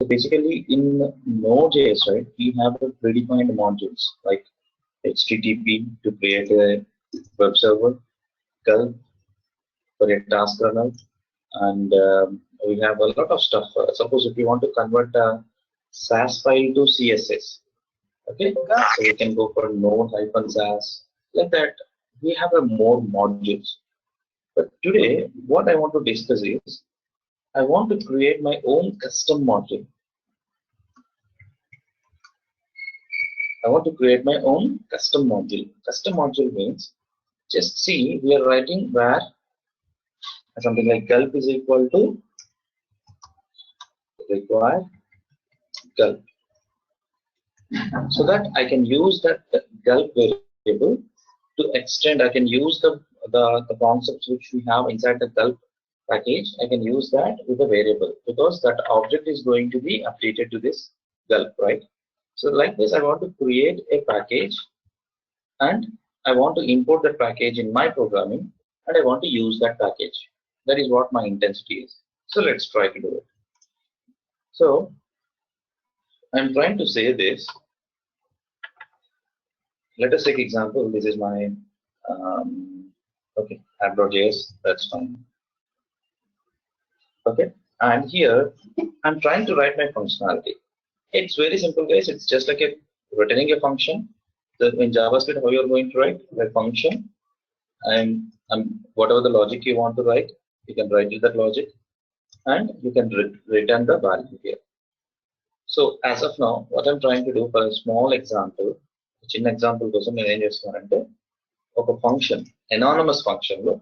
So basically in Node.js, right, we have a predefined modules like HTTP to create a web server, Gulp for a task runner, and we have a lot of stuff. Suppose if you want to convert a SAS file to CSS, okay, so we can go for node-SAS, like that. We have a more modules. But today, what I want to discuss is, I want to create my own custom module. I want to create my own custom module. Custom module means, just see, we are writing where something like gulp is equal to require gulp, so that I can use that gulp variable to extend. I can use the concepts which we have inside the gulp package. I can use that with a variable because that object is going to be updated to this gulp, right? So like this, I want to create a package and I want to import that package in my programming and I want to use that package. That is what my intensity is. So let's try to do it. So I'm trying to say this. Let us take example. This is my okay, app.js. That's fine. Okay, and here I'm trying to write my functionality. It's very simple, guys. It's just like returning a function. In JavaScript, how you're going to write a function, and whatever the logic you want to write, you can write that logic, and you can return the value here. So as of now, what I'm trying to do for a small example, చిన్న example కోసం నేను ఏం చేస్తున్నానంటే ఒక function anonymous function లో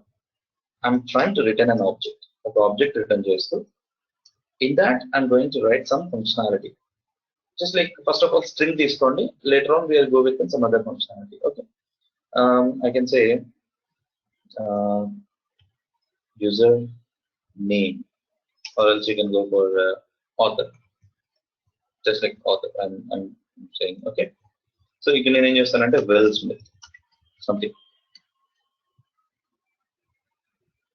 I'm trying to return an object. ఒక object return చేస్తూ in that I'm going to write some functionality. Just like first of all string తీసుకోండి, later on we'll go with some other functionality. Okay, I can say user name, or else you can go for author, just like author. I'm saying okay. So you can name చేస్తానంటే Will Smith something.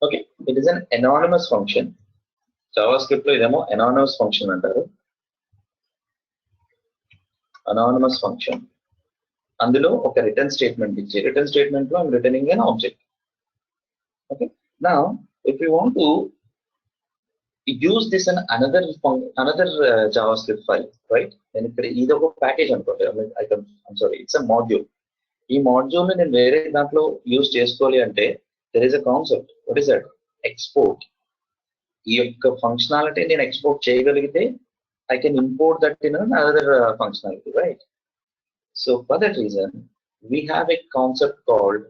Okay, it is an anonymous function. JavaScript లో ఇదేమో anonymous function అంటారు. Anonymous function. అందులో ఒక return statement ఇచ్చి return statement లో I'm returning an object. Okay, now if you want to use this in another JavaScript file, right? Then ఇక్కడ ఇది ఒక ప్యాకేజ్ అనుకోండి. I'm sorry, it's a module. ఈ మాడ్యూల్ ని నేను వేరే దాంట్లో యూజ్ చేసుకోవాలి అంటే there is a concept. What is that? Export. ఈ యొక్క ఫంక్షనాలిటీ నేను ఎక్స్పోర్ట్ చేయగలిగితే I can import that in another functionality, right? So for that reason, we have a concept called,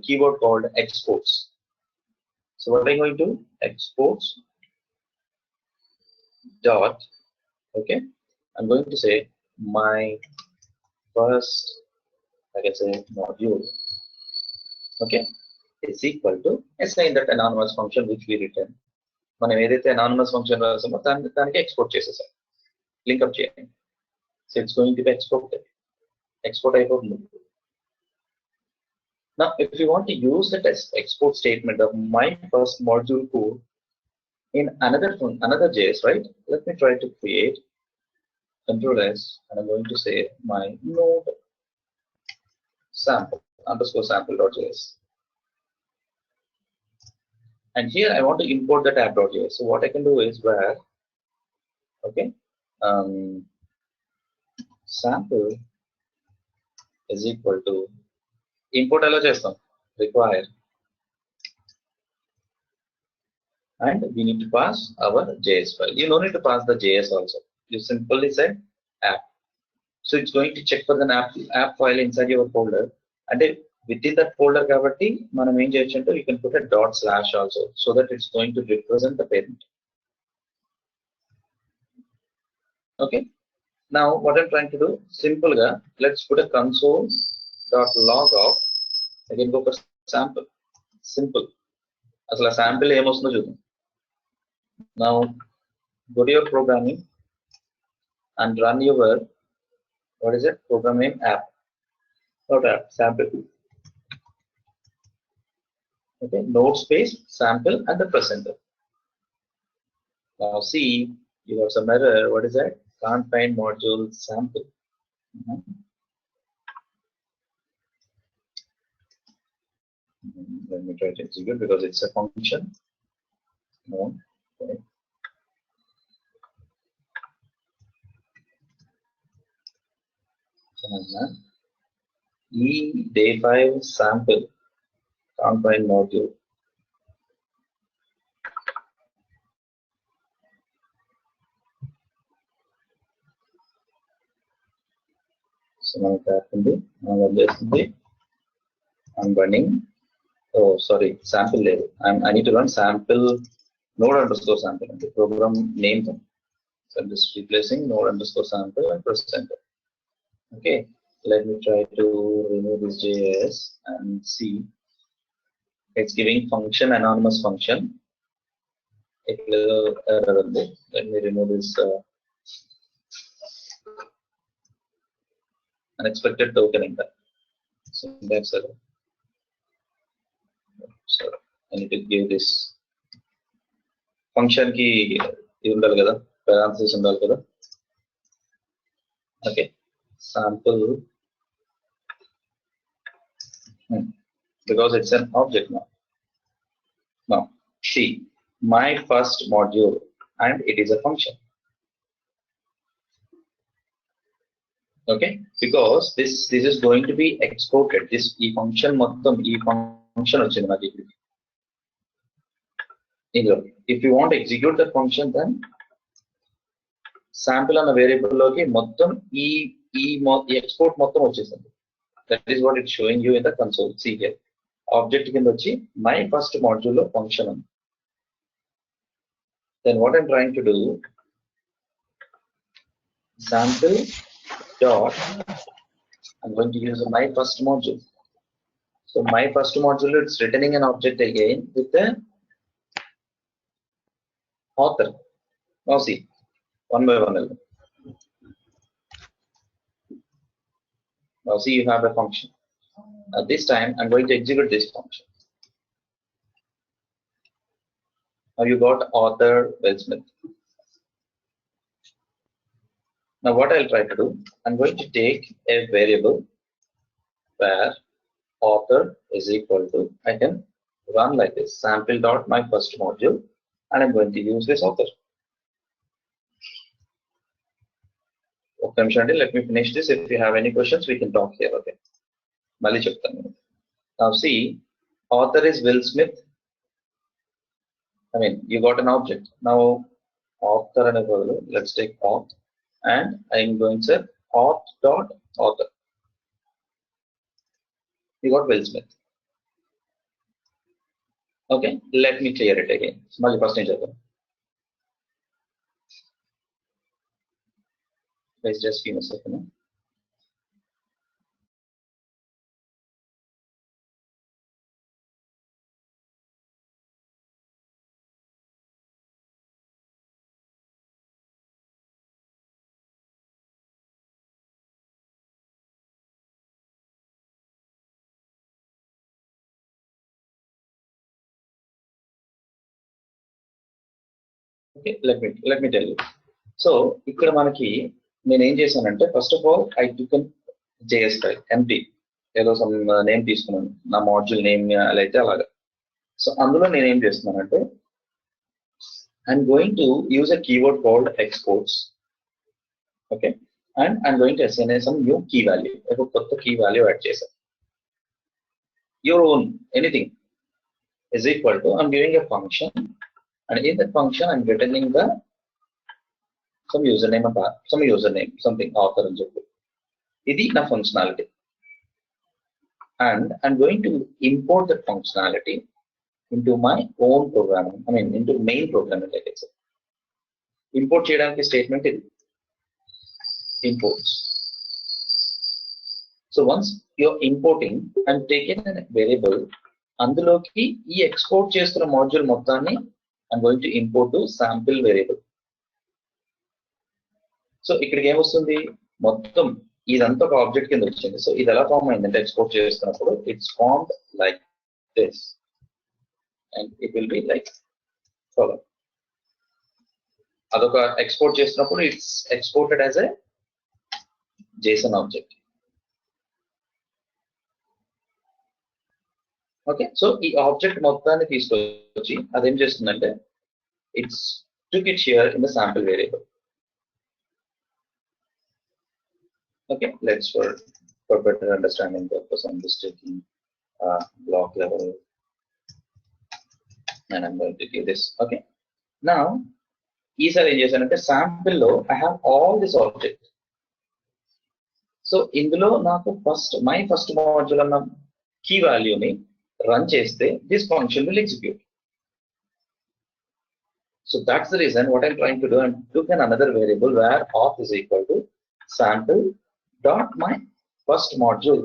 keyword called exports. So what am I going to do? Exports dot, okay, I'm going to say my first, I can say module, okay, is equal to assign that anonymous function which we return. మనం ఏదైతే anonymous function రాసామో దానికి export చేసేసాం, link up చేయండి. So it's going to be exported. Export అయిపోతుంది. Now if you want to use that as export statement of my first module code in another JS, right? Let me try to create Control S, and I'm going to say my node sample underscore sample.js. And here I want to import that app.js. So what I can do is where, okay, sample is equal to import allow chestam require, and we need to pass our JS file. You don't need to pass the JS also. You simply say app. So it's going to check for the app file inside your folder, and within that folder kabatti manam em cheyachante, you can put a dot slash also, so that it's going to represent the parent. Okay, now what I'm trying to do, simple ga, let's put a console dot log off. I can go for sample. Simple. Asla sample em vastundo chudam. Now go to your programming and run your, what is it, program name app, not app, sample. Okay, node space sample and the press enter. Now see, You have some error. What is that? Can't find module sample. Let me try to execute because it's a function. No. Okay. day 5 sample. Can't find module. So now it happened. I'm running. Oh, sorry, sample level. I need to run sample node underscore sample and the program name them. So I'm just replacing node underscore sample and press enter. Okay, let me try to remove this JS and see. It's giving function anonymous function. Let me remove this unexpected tokening. So that's it. So I need to give this function ki undali kada, parenthesis undali kada. Okay, sample because it's an object now. Now see my first module and it is a function. Okay, because this is going to be exported. This function వచ్చింది నాకు ఇక్కడ. If you want to execute the function, then sample అన్న variable లోకి మొత్తం ఈ export మొత్తం వచ్చేసింది. That is what it's showing you in the console. See here, object కింద వచ్చి my first module లో function ఉంది. Then what I'm trying to do, sample dot, I'm going to use my first module. So my first module, it's returning an object again with the author. Now see, one by one. Now see, you have a function. At this time, I'm going to execute this function. Now you got author Will Smith. Now what I'll try to do, I'm going to take a variable where author is equal to, I can run like this, sample dot my first module, and I'm going to use this author. Okay, let me finish this. If you have any questions, we can talk here. Okay. Now see, author is Will Smith. I mean, you got an object. Now author and let's take auth, and I'm going to say auth dot author. You got Will Smith. Okay, let me clear it again. Let's just give me a second. Okay, let me tell you. So ఇక్కడ మనకి నేను ఏం చేశానంటే, first of all I took an JS file empty, ఏదో some name తీసుకున్నాను, నా module name అలా అయితే అలాగా. సో అందులో నేను ఏం చేస్తున్నానంటే, I'm going to use a keyword called exports. Okay, and I'm going to assign some new key value. ఒక కొత్త కీ వాల్యూ యాడ్ చేశాను. your own anything is equal to, I'm giving a function, and in that function I'm returning the some username, something author and so forth. This is the functionality, and I'm going to import the functionality into my own programming. I mean, into main programming, like I said. Import cheyadaniki statement is imports. So once you're importing, I'm taking a variable. అందులోకి ఈ export చేస్తున్న module మొత్తాన్ని I'm going to import to sample variable. So ఇక్కడికి ఏమొస్తుంది, మొత్తం ఇదంతా ఒక object కింద వచ్చింది. సో ఇది ఎలా ఫామ్ అయిందంటే, ఎక్స్పోర్ట్ చేస్తున్నప్పుడు it's formed like this, and it will be like follow. అదొక ఎక్స్పోర్ట్ చేసినప్పుడు it's exported as a JSON object. Okay, so ఈ ఆబ్జెక్ట్ మొత్తాన్ని తీసుకొచ్చి అదేం చేస్తుందంటే it's took it here in the sample variable. Okay, let's for better understanding purpose, I'm just taking block level and I'm going to do this. Okay, now ఈసారి ఏం చేశానంటే sample లో I have all this object. So ఇందులో నాకు my first module అన్న key value ని run చేస్తే this function will execute. So that's the reason what I'm trying to do, and took another variable where auth is equal to sample dot my first module.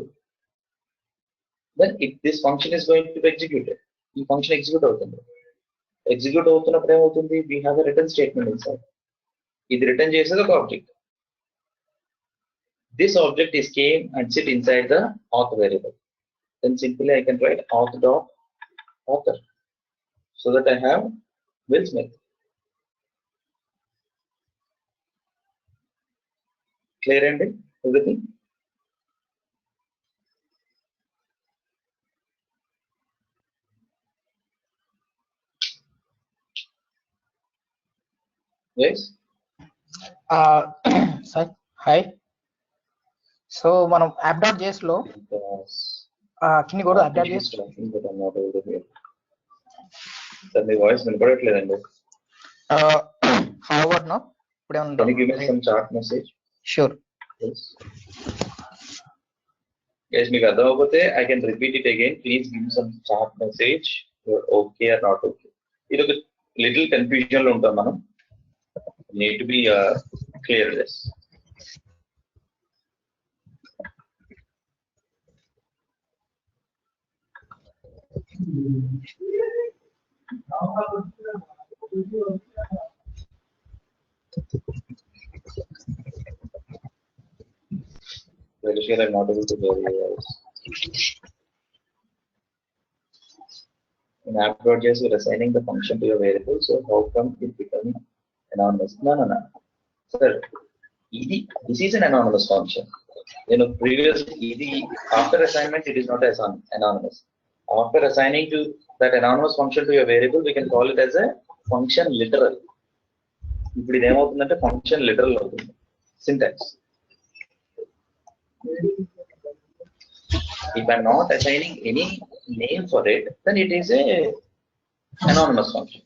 Then if this function is going to be executed, the function execute అవుతుంది. Execute అవుతున్నప్పుడు ఏమవుతుంది, we have a return statement inside. ఇది return చేసేది ఒక object. This object is came and sit inside the auth variable. Then simply I can write auth dot author so that I have Will Smith. Clear ending everything? Yes. Sir, hi. So మనం app.js లో can you go to app.js? Sir, my voice వినపడట్లేదండి. How about now? Can you give me some chat message? Sure. Yes. Yes, మీకు అర్థం అవ్వకపోతే I can repeat it again. Please give me some chat message. You're okay or not okay. ఇది ఒక little confusion లో ఉంటాం మనం. Need to be clear this. Very sure I'm not able to hear you guys. In app.js, you're assigning the function to your variable, so how come it becomes anonymous? No. Sir, this is an anonymous function. You know, previously, after assignment, it is not as anonymous. After assigning to that anonymous function to your variable, we can call it as a function literal. ఇప్పుడు ఇది ఏమవుతుందంటే function literal అవుతుంది. Syntax. If I'm not assigning any name for it, then it is a anonymous function.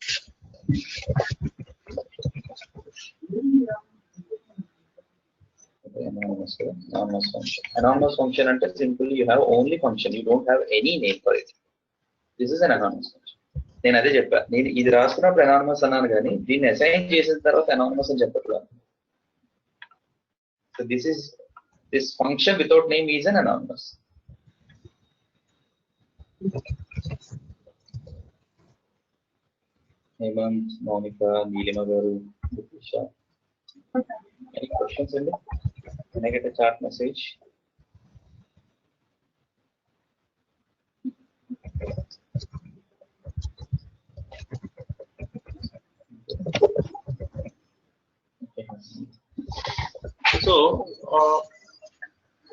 Anonymous function ante simply you have only function, you don't have any name for it. This is an anonymous function. నేను అదే చెప్పా, నేను ఇది రాసుకున్నప్పుడు anonymous అన్నాను కానీ దీన్ని assign చేసిన తర్వాత anonymous అని చెప్పట్లేదు. So this function without name is an anonymous. Hemant, Monica, Neelima garu, Disha. Any questions in there? Can I get a chat message? So,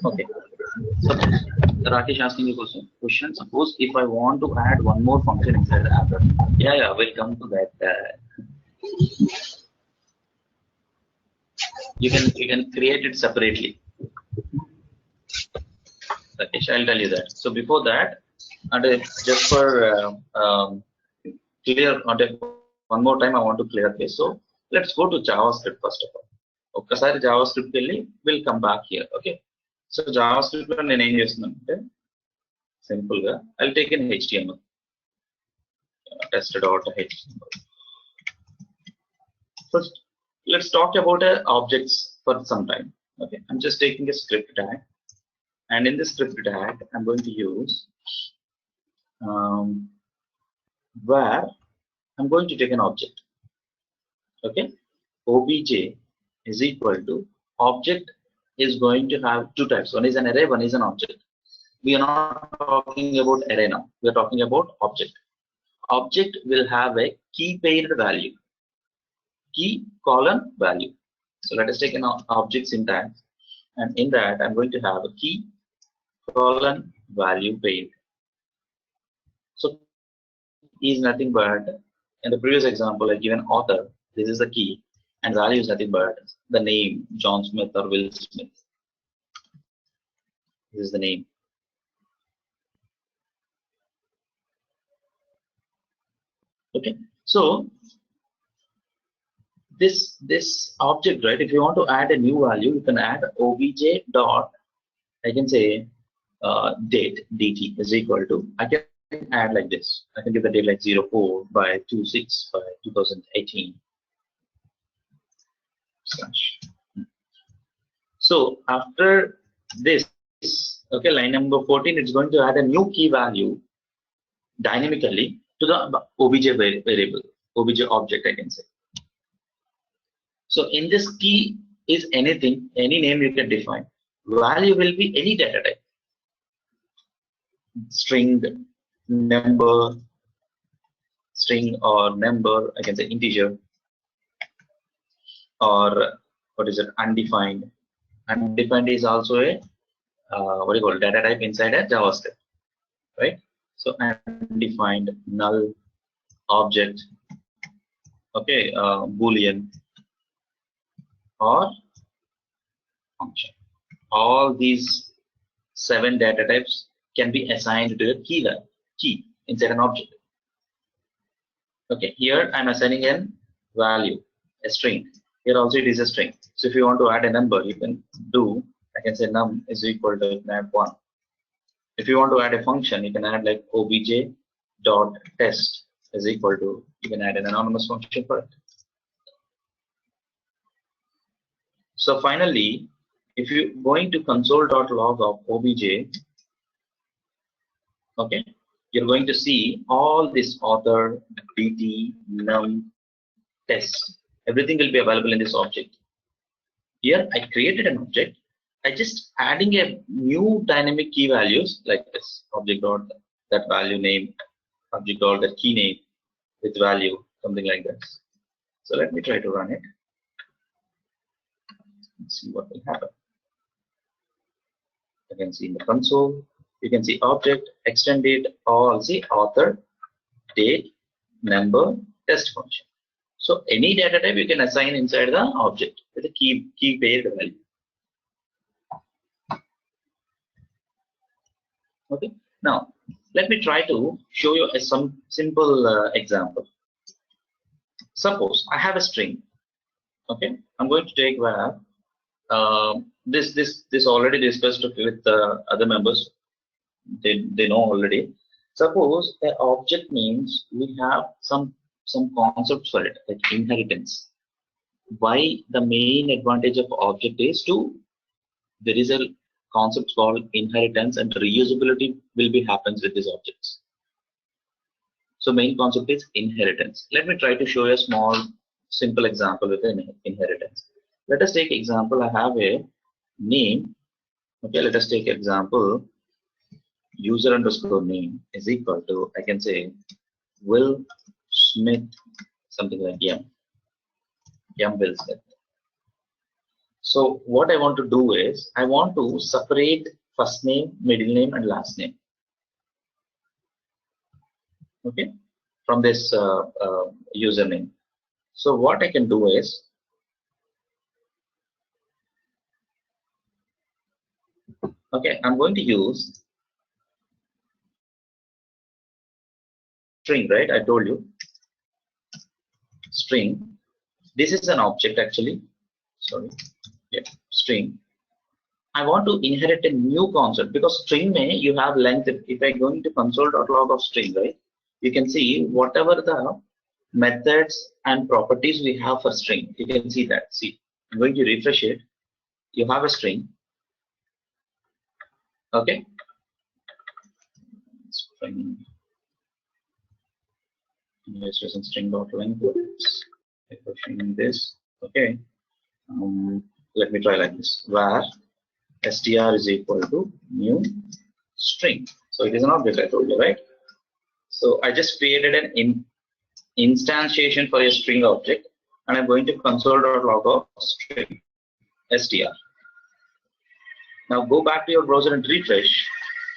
okay. Suppose Rakesh asking you a question. Suppose if I want to add one more function inside the app, yeah, we'll come to that. You can create it separately. Rakesh, I'll tell you that. So before that, and just for clear, one more time, I want to clear this. So let's go to JavaScript first of all. ఒక్కసారి JavaScript వెళ్ళి will come back here. Okay, so JavaScript లో నేను ఏం చేస్తున్నానంటే simple గా I take in HTML test.html. First, let's talk about objects for some time. Okay, I'm just taking a script tag, and in this script tag, I'm going to use where I'm going to take an object. Okay, obj is equal to object is going to have two types. One is an array, one is an object. We are not talking about array now. We are talking about object. Object will have a key paired value. key colon value. So let us take an object syntax, and in that I'm going to have a key colon value paid. So is nothing but, in the previous example I given author, this is the key, and value is nothing but the name John Smith or Will Smith. This is the name. Okay, so this object, right, if you want to add a new value, you can add obj dot, I can say date dt is equal to, I can add like this, I can give the date like 04/26/2018 slash. So after this, okay, line number 14, it's going to add a new key value dynamically to the obj variable, obj object, I can say. So in this key is anything, any name you can define. Value will be any data type, string, number, string or number, I can say integer, or what is it, undefined. Undefined is also a what do you call, data type inside a JavaScript, right? So undefined, null, object, okay, boolean, or function. All these 7 data types can be assigned to a key inside an object. Okay, here I'm assigning a value, a string. Here also it is a string. So if you want to add a number, you can do, I can say num is equal to add 1. If you want to add a function, you can add like obj dot test is equal to, you can add an anonymous function for it. So finally, if you going to console.log of obj, okay, you're going to see all this author, dt, num, test, everything will be available in this object. Here I created an object, I just adding a new dynamic key values like this, object dot that value name, object dot that key name with value, something like this. So let me try to run it. Let's see what will happen. You can see in the console, you can see object, extended, all see author, date, number, test function. So any data type you can assign inside the object with a key paired value. Okay. Now let me try to show you some simple example. Suppose I have a string. Okay, I'm going to take where this already discussed with other members. They know already. Suppose an object means we have some concepts for it, like inheritance. Why the main advantage of object is there is a concept called inheritance, and reusability will be happens with these objects. So main concept is inheritance. Let me try to show you a small simple example with an inheritance. Let us take example, I have a name. Okay, let us take example, user underscore name is equal to, I can say Will Smith, something like M Will Smith. So what I want to do is, I want to separate first name, middle name, and last name. Okay, from this username. So what I can do is, okay, I'm going to use string, right? I told you string. This is an object actually. Sorry, yeah, string. I want to inherit a new concept because string may you have length. If I go into console.log of string, right, you can see whatever the methods and properties we have for string. You can see that. See, I'm going to refresh it. You have a string. Okay. String. Registration string.length. Refreshing this. Okay. Let me try like this. Where str is equal to new string. So it is an object, I told you, right? So I just created an instantiation for a string object. and I'm going to console.log of string str. Now go back to your browser and refresh.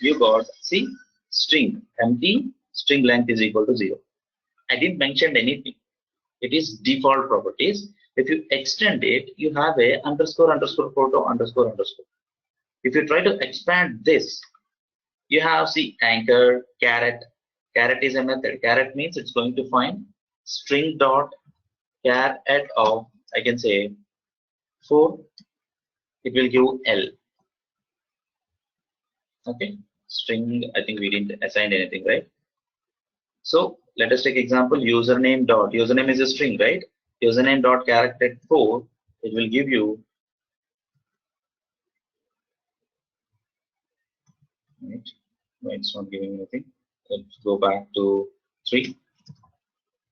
You got, see, string empty, string length is equal to 0. I didn't mention anything. It is default properties. If you extend it, you have a underscore underscore photo underscore underscore. If you try to expand this, you have, see, anchor, caret. Caret is a method. Caret means it's going to find string dot caret of, I can say, 4. It will give L. Okay, string, I think we didn't assign anything, right? So let us take example, username dot, username is a string, right? Username dot character 4, it will give you, right? No, it's not giving anything. Let's go back to 3.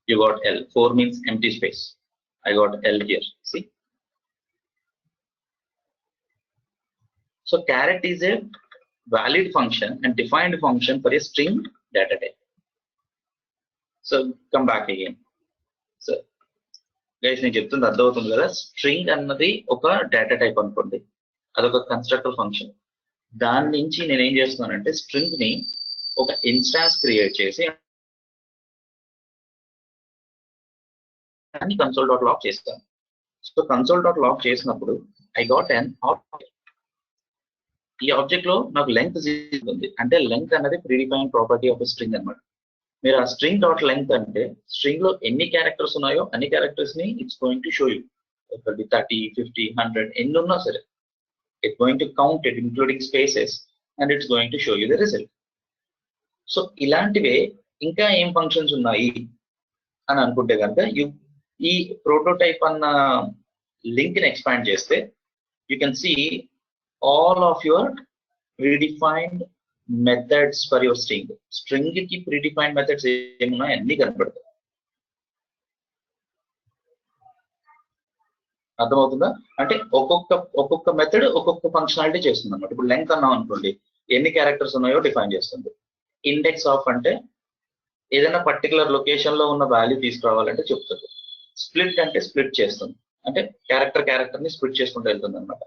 You got L. 4 means empty space. I got L here. See? So caret is a valid function and defined function for a string data type. So come back again. So guys, నేను చెప్తుంది అర్థమవుతుంది కదా, string అన్నది ఒక data type అనుకోండి, అదొక constructor function. దాని నుంచి నేను ఏం చేస్తున్నానంటే స్ట్రింగ్ ని ఒక ఇన్స్టాన్స్ క్రియేట్ చేసి దాన్ని కన్సోల్ డాట్ లాగ్ చేస్తాను. సో కన్సోల్ డాట్ లాగ్ చేసినప్పుడు ఐ గాట్ అన్ ఆబ్జెక్ట్. ఈ ఆబ్జెక్ట్ లో నాకు లెంగ్త్ ఉంది, అంటే లెంగ్త్ అనేది ప్రీడిఫైన్డ్ ప్రాపర్టీ ఆఫ్ స్ట్రింగ్ అన్నమాట. మీరు ఆ స్ట్రింగ్ డాట్ లెంగ్త్ అంటే స్ట్రింగ్ లో ఎన్ని క్యారెక్టర్స్ ఉన్నాయో అన్ని క్యారెక్టర్స్ ని it's going to show you. 30, 50, 100 ఎన్ని ఉన్నా సరే it's going to count it including spaces and it's going to show you the result. So ఇలాంటివే ఇంకా ఏం ఫంక్షన్స్ ఉన్నాయి అని అనుకుంటే కనుక ఈ ప్రోటోటైప్ అన్న లింక్ ని ఎక్స్పాండ్ చేస్తే you can see all of your predefined methods for your string. String కి ప్రీడిఫైన్డ్ మెథడ్స్ ఏమున్నాయి అన్ని కనపడతాయి. అర్థమవుతుందా? అంటే ఒక్కొక్క మెథడ్ ఒక్కొక్క ఫంక్షనాలిటీ చేస్తుంది అన్నమాట. ఇప్పుడు లెంగ్త్ అన్నాం అనుకోండి, ఎన్ని క్యారెక్టర్స్ ఉన్నాయో డిఫైన్ చేస్తుంది. ఇండెక్స్ ఆఫ్ అంటే ఏదైనా పర్టికులర్ లొకేషన్ లో ఉన్న వాల్యూ తీసుకురావాలంటే చెప్తుంది. స్ప్లిట్ అంటే స్ప్లిట్ చేస్తుంది, అంటే క్యారెక్టర్ ని స్ప్లిట్ చేసుకుంటూ వెళ్తుంది అనమాట.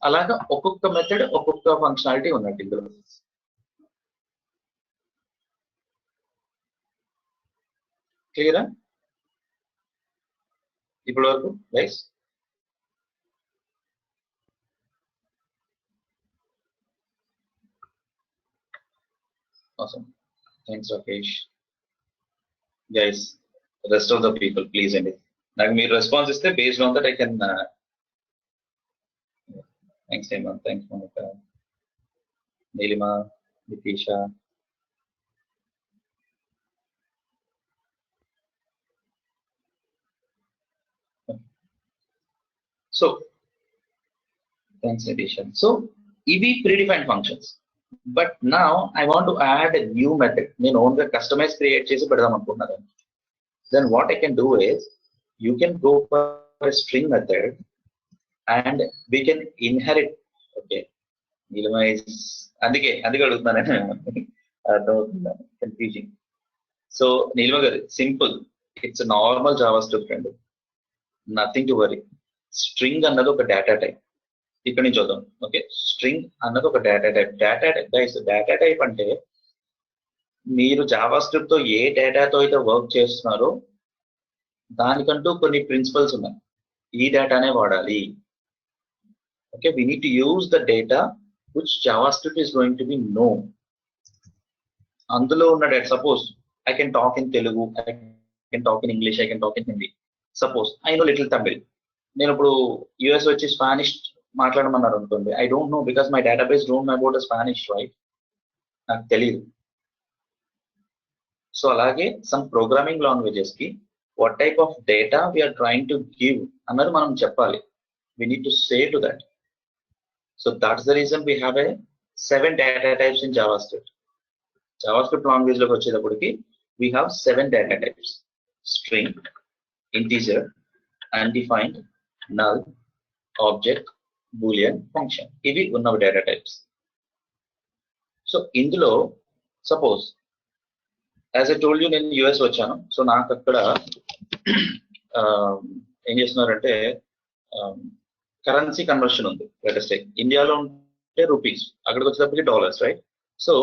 అలాగా ఒక్కొక్క మెథడ్ ఒక్కొక్క ఫంక్షనాలిటీ ఉన్నట్టు ఇందులో. క్లియరా ఇప్పటి వరకు guys? Awesome. Thanks, Rakesh. Guys, rest of the people, please end it. నాకు మీరు రెస్పాన్స్ ఇస్తే based on that I can. Thanks, Hemant. Thanks, Monica. Nilima, Nitisha. So, thanks, Nitisha. So, ఇవి predefined functions. But now I want to add a new method. నేను own గా customize create చేసి పెడదాం అనుకుంటున్నాను. Then what I can do is you can go for a string method and we can inherit. Okay, Nilima is అందుకే అడుగుతున్నాను, confusing. So Nilima garu, simple. It's a normal JavaScript అండి, nothing to worry. String అన్నది ఒక data type. ఇక్కడ నుంచి చూద్దాం. Okay, string అన్నది ఒక డేటా టైప్. డేటా టైప్ అంటే మీరు జావాస్క్రిప్ట్ తో ఏ డేటాతో అయితే వర్క్ చేస్తున్నారో దానికంటూ కొన్ని ప్రిన్సిపల్స్ ఉన్నాయి. ఈ డేటానే వాడాలి. Okay, we need to use the data which JavaScript is going to be known. అందులో ఉన్న data, suppose I can talk in Telugu, I can talk in English, I can talk in Hindi. Suppose I know little Tamil. నేను ఇప్పుడు US వచ్చి Spanish మాట్లాడమన్నారు అనుకోండి, I don't know because my database don't know about the Spanish, right? నాకు తెలియదు. So అలాగే some programming languages కి what type of data we are trying to give అన్నది మనం చెప్పాలి. We need to say to that. So that's the reason we have a 7 data types in JavaScript. JavaScript language లోకి వచ్చేటప్పటికి we have 7 data types: string, integer, undefined, null, object, boolean, function. ఇవి ఉన్న data types. So ఇందులో suppose as I told you నేను US వచ్చాను. So నాకు అక్కడ ఏం చేస్తున్నారంటే కరెన్సీ కన్వర్షన్ ఉంది. లెటెస్ట్ ఇండియాలో ఉంటే రూపీస్, అక్కడికి వచ్చేటప్పటికి dollars, right? So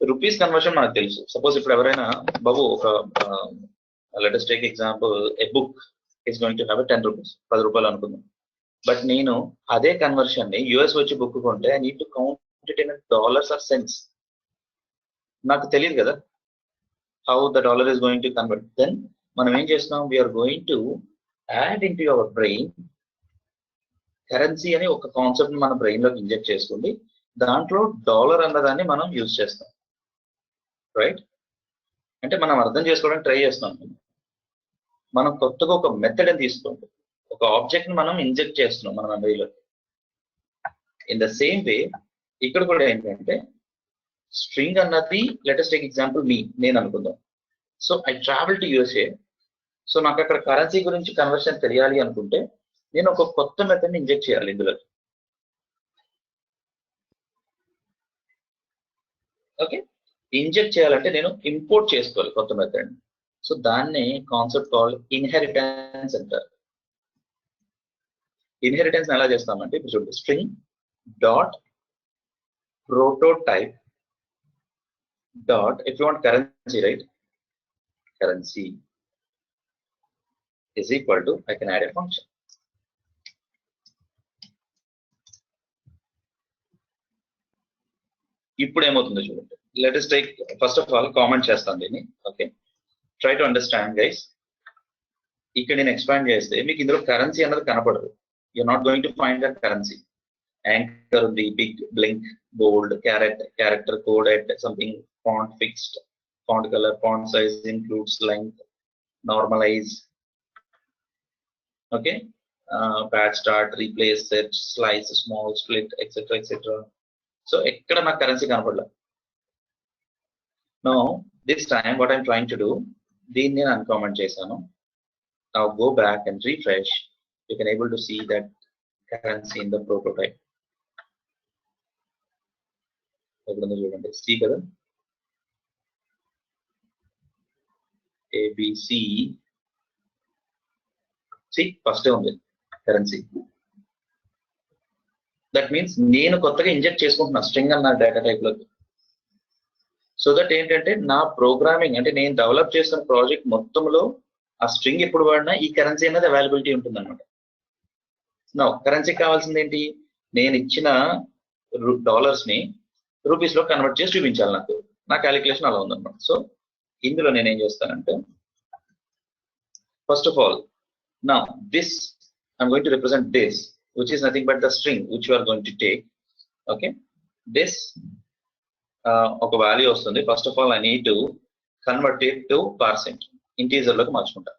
rupees conversion మనకు తెలుసు. సపోజ్ ఇప్పుడు ఎవరైనా బాబు ఒక latest take example, a book is going to have 10 rupees, 10 రూపాయలు అనుకుందాం. బట్ నేను అదే కన్వర్షన్ ని యుఎస్ వచ్చి బుక్ కొంటే I need to count it in dollars or cents. నాకు తెలియదు కదా how the dollar is going to convert. Then మనం ఏం చేస్తున్నాం, we're going to add in to your brain currency అని ఒక కాన్సెప్ట్ మన బ్రెయిన్ లోకి ఇంజెక్ట్ చేసుకోండి. దాంట్లో డాలర్ అన్నదాన్ని మనం యూజ్ చేస్తాం, రైట్? అంటే మనం అర్థం చేసుకోవడానికి ట్రై చేస్తాం. మనం కొత్తగా ఒక మెథడ్ అని తీసుకోండి, ఒక ఆబ్జెక్ట్ ని మనం ఇంజెక్ట్ చేస్తున్నాం మన మెమరీలో. ఇన్ ద సేమ్ వే ఇక్కడ కూడా ఏంటంటే స్ట్రింగ్ అన్నది, లెటెస్ట్ టేక్ ఎగ్జాంపుల్ నేను అనుకుందాం. So I travel to USA. So నాకు అక్కడ కరెన్సీ గురించి కన్వర్షన్ తెలియాలి అనుకుంటే నేను ఒక కొత్త మెథడ్ ని ఇంజెక్ట్ చేయాలి ఇందులో. ఓకే, ఇంజెక్ట్ చేయాలంటే నేను ఇంపోర్ట్ చేసుకోవాలి కొత్త మెథడ్. సో దాన్ని కాన్సెప్ట్ కాల్ ఇన్హెరిటెన్స్ అంటారు. ఇన్హెరిటెన్స్ ఎలా చేస్తామంటే ఇప్పుడు చూడండి, string dot prototype dot, if you want currency, right, currency is equal to, I can add a function. ఇప్పుడు ఏమవుతుందో చూడండి. Let us take first of all comment చేస్తాను దీన్ని. Okay, try to understand guys. ఇక్కడ నేను ఎక్స్పాండ్ చేస్తే మీకు ఇందులో కరెన్సీ అన్నది కనపడదు. You are not going to find that currency. Anchor ఉంది, big, blink, bold, character coded, something, font fixed, font colour, font size, includes, length, normalize, okay, pad start, replace, search, slice, small, split, et cetera et cetera. So ఎక్కడ నాకు currency కనపడలే. No this time what I'm trying to do, దీన్ని నేను uncomment చేశాను. Now go back and refresh. You can able to see that currency in the prototype. ఎక్కడుందో చూడండి, C కదా, ABC, C first ఉంది కరెన్సీ. దట్ మీన్స్ నేను కొత్తగా inject చేసుకుంటున్నా స్ట్రింగ్ అన్న డేటా టైప్ లోకి. సో దట్ ఏంటంటే నా ప్రోగ్రామింగ్ అంటే నేను డెవలప్ చేస్తున్న ప్రాజెక్ట్ మొత్తంలో ఆ స్ట్రింగ్ ఎప్పుడు వాడినా ఈ కరెన్సీ అనేది అవైలబిలిటీ ఉంటుంది అనమాట. నా కరెన్సీ కావాల్సింది ఏంటి, నేను ఇచ్చిన డాలర్స్ ని రూపీస్ లో కన్వర్ట్ చేసి చూపించాలి నాకు. నా క్యాలిక్యులేషన్ అలా ఉందన్నమాట. సో ఇందులో నేను ఏం చేస్తానంటే, first of all now this I'm going to represent this, which is nothing but the string which you are going to take. Okay, this ఒక వాల్యూ వస్తుంది. First of all I need to convert it to parseInt, integer లోకి మార్చుకుంటా.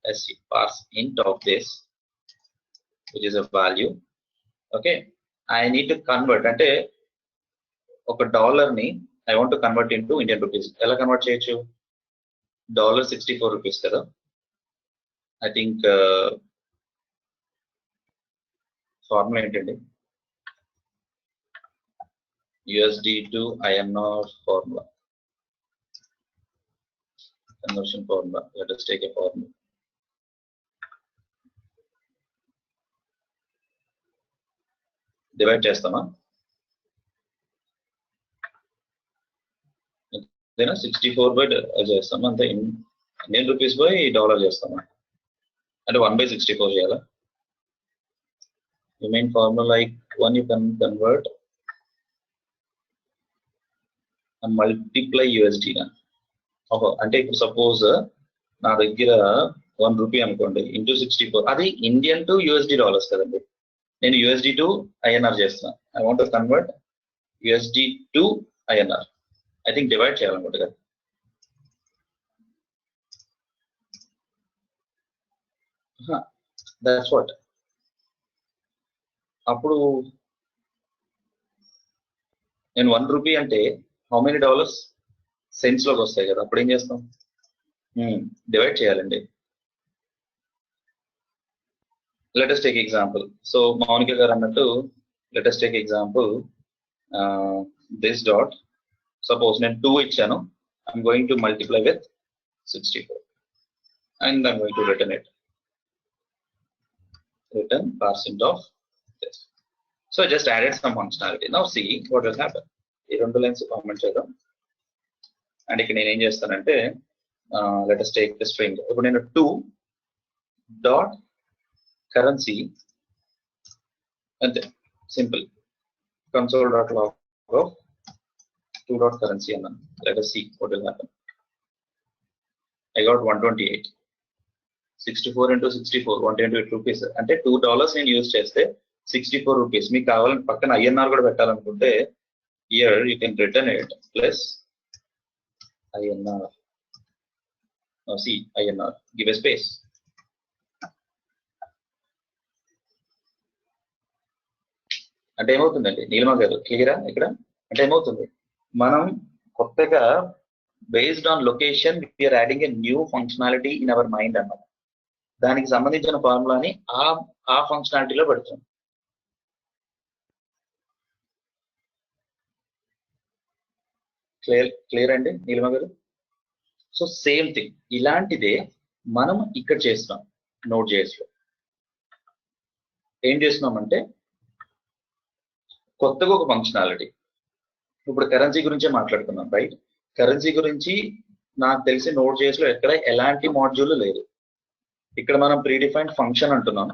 parse parseInt of this which is a value. Okay, I need to convert అంటే ఒక dollar ని I want to convert into Indian rupees. ఎలా convert చేయొచ్చు, $64 rupees కదా. I think formula ఏంటండి, USD to INR formula, conversion formula. Let us take a formula. Divide చేస్తామా, 64 by చేస్తామా, అంతే. ఇండియన్ రూపీస్ బై డాలర్ చేస్తామా, అంటే 1/64 చేయాలా. The main formula like one you can convert and multiply USD na. అంటే ఇప్పుడు suppose నా దగ్గర 1 రూపీ అనుకోండి, ఇంటూ 64, అది ఇండియన్ టు USD డాలర్స్ కదండి. నేను USD టు INR చేస్తున్నా. I want to convert USD to INR. I think divide చేయాలనుకుంటా కదా. That's what. అప్పుడు నేను 1 రూపీ అంటే హౌ మెనీ డాలర్స్, సెంట్స్ లోకి వస్తాయి కదా. అప్పుడు ఏం చేస్తాం, డివైడ్ చేయాలండి. Let us take example. So Mounika గారు అన్నట్టు let us take example, this dot, suppose నేను 2 ఇచ్చాను, I'm going to multiply with 64. and I'm going to return it. Return % of this. So I just added some functionality. Now see what will happen. ఈ రెండు lines comment చేద్దాం. And ఇక్కడ నేను ఏం చేస్తానంటే let us take the string. ఇప్పుడు నేను 2 dot currency అంతే, simple. console.log of 2 dot currency అన్నాను. Let us see what will happen. I got 128. 64 into 64, 128 rupees. అంటే $2 నేను యూజ్ చేస్తే 64 rupees. మీకు కావాలంటే పక్కన INR కూడా పెట్టాలనుకుంటే here you can return it plus INR. Now see INR, give a space. అంటే ఏమవుతుందండి నీలిమా గారు, క్లియరా? ఇక్కడ అంటే ఏమవుతుంది, మనం కొత్తగా based on location we're adding a new functionality in our mind అన్నమాట. దానికి సంబంధించిన ఫార్ములాని ఆ ఫంక్షనాలిటీలో పెడుతుంది. క్లియర్ అండి నీలిమ గారు? సో సేమ్ థింగ్ ఇలాంటిదే మనం ఇక్కడ చేస్తున్నాం. Node.js లో ఏం చేస్తున్నామంటే కొత్తగా ఒక ఫంక్షనాలిటీ. ఇప్పుడు కరెన్సీ గురించే మాట్లాడుతున్నాం, రైట్? కరెన్సీ గురించి నాకు తెలిసి Node.js లో ఎక్కడ ఎలాంటి మాడ్యూల్ లేదు. ఇక్కడ మనం ప్రీడిఫైన్డ్ ఫంక్షన్ అంటున్నాం,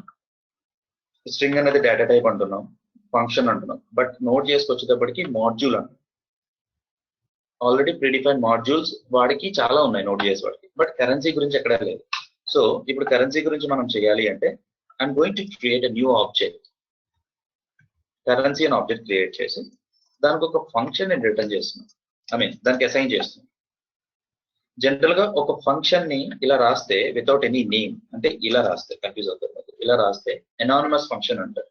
స్ట్రింగ్ అనేది డేటా టైప్ అంటున్నాం, ఫంక్షన్ అంటున్నాం. బట్ Node.js వచ్చేటప్పటికి మాడ్యూల్ అంటున్నాం. ఆల్రెడీ ప్రీడిఫైన్డ్ మాడ్యూల్స్ వాడికి చాలా ఉన్నాయి Node.js వాడికి, బట్ కరెన్సీ గురించి ఎక్కడ లేదు. సో ఇప్పుడు కరెన్సీ గురించి మనం చేయాలి అంటే I'm going to create a new object. Currency అని ఆబ్జెక్ట్ క్రియేట్ చేసి దానికి ఒక ఫంక్షన్ నేను రిటర్న్ చేస్తున్నాను. దానికి అసైన్ చేస్తున్నాను. జనరల్ గా ఒక ఫంక్షన్ ని ఇలా రాస్తే వితౌట్ ఎనీ నేమ్, అంటే ఇలా రాస్తే కన్ఫ్యూజ్ అవుతుంది. ఇలా రాస్తే ఎనానిమస్ ఫంక్షన్ అంటారు.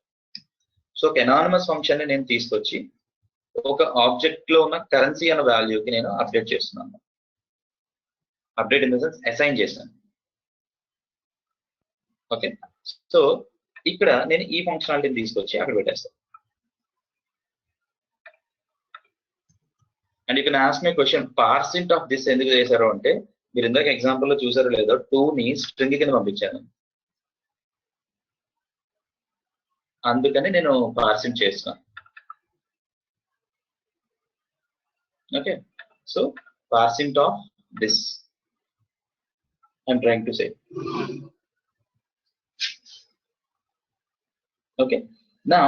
సో ఒక ఎనానిమస్ ఫంక్షన్ ని నేను తీసుకొచ్చి ఒక ఆబ్జెక్ట్ లో ఉన్న కరెన్సీ అనే వాల్యూకి నేను అప్డేట్ చేస్తున్నాను. Update in the sense assign చేశాను. ఓకే, సో ఇక్కడ నేను ఈ ఫంక్షనాలిటీని తీసుకొచ్చి అక్కడ పెట్టేస్తాను. And you can ask me question, parseInt of this ఎందుకు చేశారు అంటే, మీరు ఇందాక ఎగ్జాంపుల్ లో చూసారో లేదో 2 ని స్ట్రింగ్ కింద పంపించాను, అందుకని నేను పార్సెంట్ చేస్తున్నాను. Okay, so parseInt of this I'm trying to say. Okay, now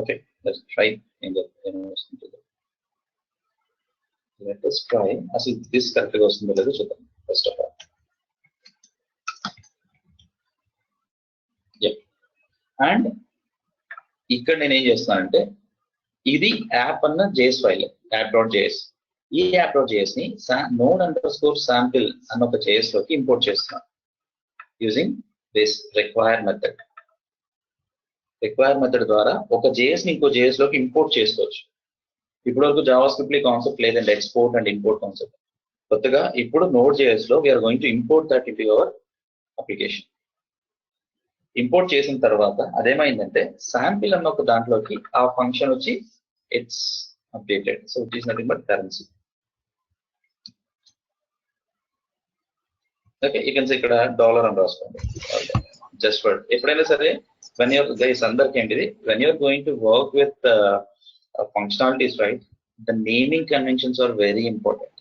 okay, let's try in the let us try అసలు this correct గా వస్తుందో లేదో చూద్దాం. ఫస్ట్ ఆఫ్ ఆల్ అండ్ ఇక్కడ నేను ఏం చేస్తానంటే, ఇది యాప్ అన్న జేఎస్ ఫైల్, app.js. ఈ app.js ని node_sample అన్న ఒక JS లోకి ఇంపోర్ట్ చేస్తున్నాను using this require method. Require method ద్వారా ఒక JS ని ఇంకో JS లోకి ఇంపోర్ట్ చేసుకోవచ్చు. ఇప్పటివరకు జావాస్క్రిప్ట్ లో కాన్సెప్ట్ లేదండి, ఎక్స్పోర్ట్ అండ్ ఇంపోర్ట్ కాన్సెప్ట్. కొత్తగా ఇప్పుడు Node.js లో we're going to import that into your application. Import చేసిన తర్వాత అదేమైందంటే శాంపిల్ అన్న ఒక దాంట్లోకి ఆ ఫంక్షన్ వచ్చి it's updated. So it is nothing but currency. Okay, you can say ఇక్కడ డాలర్ అని రాసుకోండి. జస్ట్ ఫర్ ఎప్పుడైనా సరే when you're guys అందరికి ఏంటిది, when you're going to work with functionalities, right, the naming conventions are very important.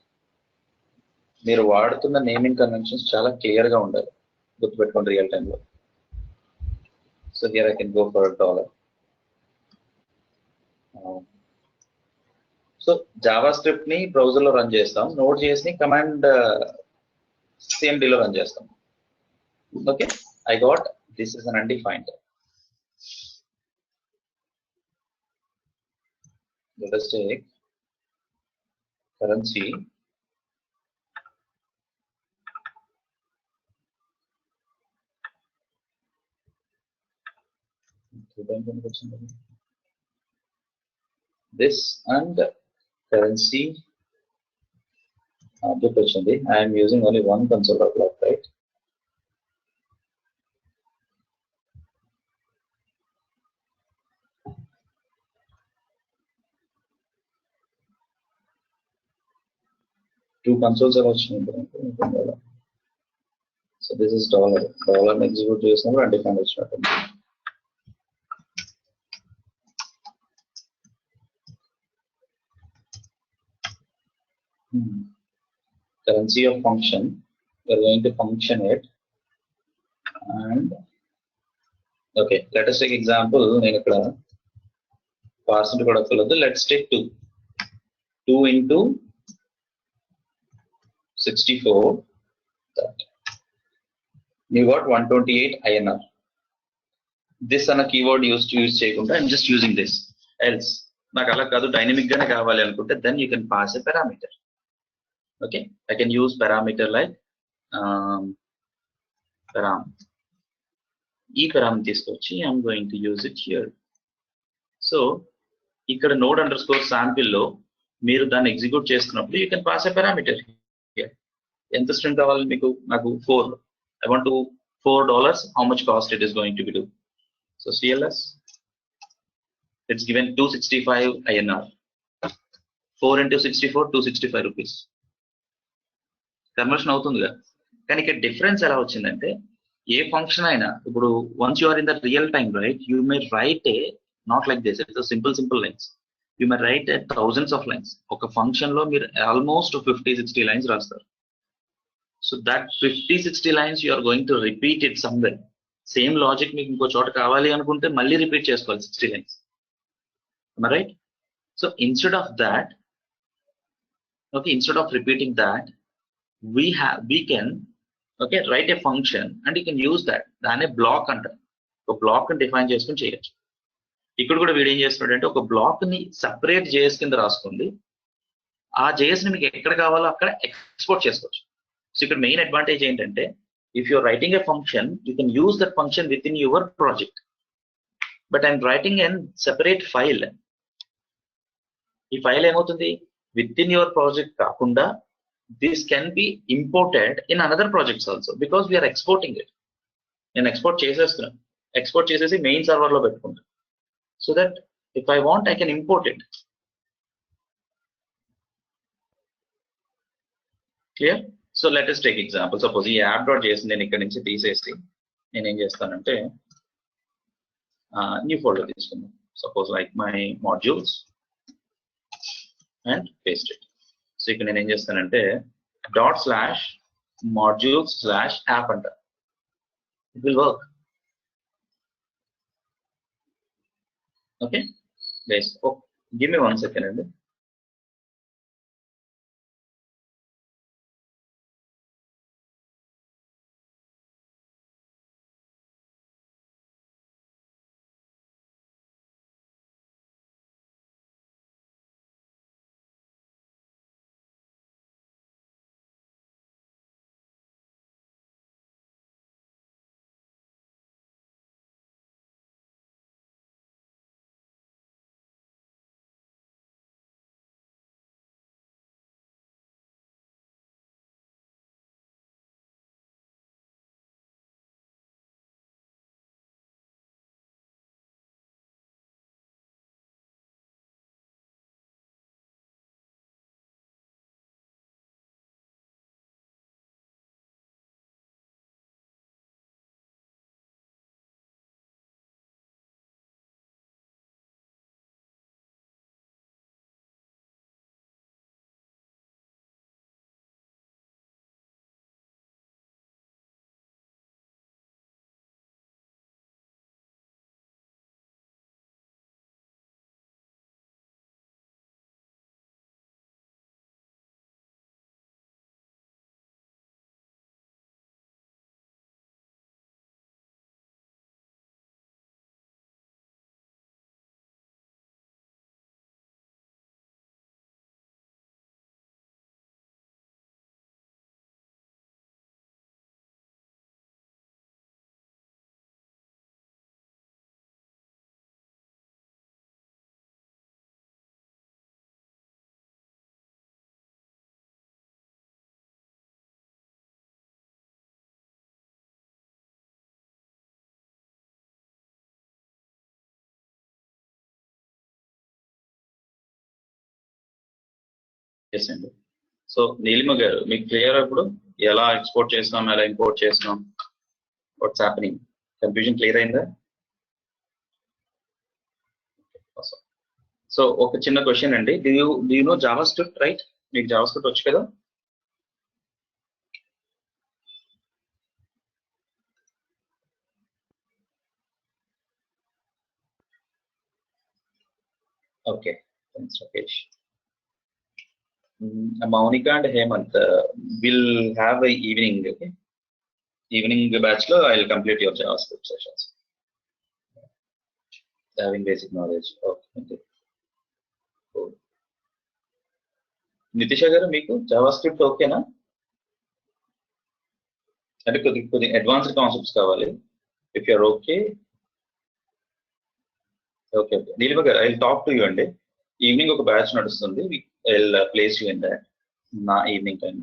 మీరు వాడుతున్న naming conventions చాలా క్లియర్ గా ఉండాలి, గుర్తుపెట్టుకోండి రియల్ టైమ్ లో. So here I can go for dollar. So Java script ని బ్రౌజర్ లో రన్ చేస్తాం, Node.js ని కమాండ్ CMD లో రన్ చేస్తాం. Okay, I got this is an undefined. Let us take currency this and currency object వచ్చింది. I am using only one console.log, right? two consoles are వచ్చినాయి. So this is dollar execute చేసినప్పుడు undefined వచ్చినట్టు. Currency of function, we are going to function it, and okay, let us take example. నేను ఇక్కడ percent కూడా వదలదు. Let's take 2 into 64. That you got 128 INR. This అన్న keyword use చేయకుండా I'm just using this. Else నాకు అలా కాదు, dynamic గానే కావాలి అనుకుంటే then you can pass a parameter. Okay, I can use parameter like param. ఈ param తీసుకొచ్చి I'm going to use it here. So ఇక్కడ node underscore sample లో మీరు దాన్ని ఎగ్జిక్యూట్ చేస్తున్నప్పుడు you can pass a parameter here. ఎంత string కావాలి మీకు? నాకు 4. I want to $4. How much cost it is going to be do? So CLS, it's given 265 INR. 4 into 64, 265 rupees. Conversion అవుతుంది కదా. కానీ ఇక్కడ డిఫరెన్స్ ఎలా వచ్చిందంటే, ఏ ఫంక్షన్ అయినా ఇప్పుడు once you are in the real time, right, you may write a not like this, it's simple lines. You may write a thousands of lines. ఒక function లో మీరు ఆల్మోస్ట్ 50-60 లైన్స్ రాస్తారు. So that 50-60 lines you are going to repeat it somewhere. Same logic మీకు ఇంకో చోట కావాలి అనుకుంటే మళ్ళీ రిపీట్ చేసుకోవాలి 60 lines. Am I right? So instead of that, okay, instead of repeating that, we can okay write a function and you can use that. దాన్ని black అంటారు. ఒక బ్లాక్ ని డిఫైన్ చేసుకుని చేయొచ్చు. ఇక్కడ కూడా వీడు ఏం చేస్తున్నాడంటే ఒక బ్లాక్ ని సపరేట్ జేఎస్ కింద రాసుకోండి. ఆ జేఎస్ ని మీకు ఎక్కడ కావాలో అక్కడ ఎక్స్పోర్ట్ చేసుకోవచ్చు. సో ఇక్కడ మెయిన్ అడ్వాంటేజ్ ఏంటంటే, if you're writing a function, you can use that function within your project. But I'm writing an separate file. ఈ ఫైల్ ఏమవుతుంది, విత్ ఇన్ యువర్ ప్రాజెక్ట్ కాకుండా this can be imported in another projects also, because we're exporting it. నేను export చేసేస్తున్నాను. Export చేసేసి main server లో పెట్టుకుంటాను. So that if I want I can import it. Clear? So let us take example. Suppose ఈ app.js నేను ఇక్కడ నుంచి తీసేసి నేను ఏం చేస్తానంటే న్యూ ఫోల్డర్ తీసుకుందాం. Suppose like my modules and paste it. So ఇక్కడ నేను ఏం చేస్తానంటే ./modules/app అంట. It will work. Okay guys, give me 1 second అండి. Yes అండి. సో నీలిమ గారు మీకు క్లియర్ ఇప్పుడు ఎలా ఎక్స్పోర్ట్ చేస్తున్నాం, ఎలా ఇంపోర్ట్ చేస్తున్నాం, వాట్స్ హ్యాపెనింగ్, కన్ఫ్యూజన్ క్లియర్ అయిందా? సో ఒక చిన్న క్వశ్చన్ అండి, do you know Java script, right? మీకు జావా స్క్రిప్ట్ వచ్చు కదా? Okay, thanks Rakesh. Maunika and Hemant will have a evening, okay? Evening batch lo I'll complete your JavaScript sessions. Having basic knowledge. Okay. Cool. Nitisha garu meeku JavaScript okay na? Ante kodi advanced concepts kavali. If you are okay. Okay. Nilima garu, I'll talk to you ande. Evening oka batch nadustundi. I'll place you in that na evening time.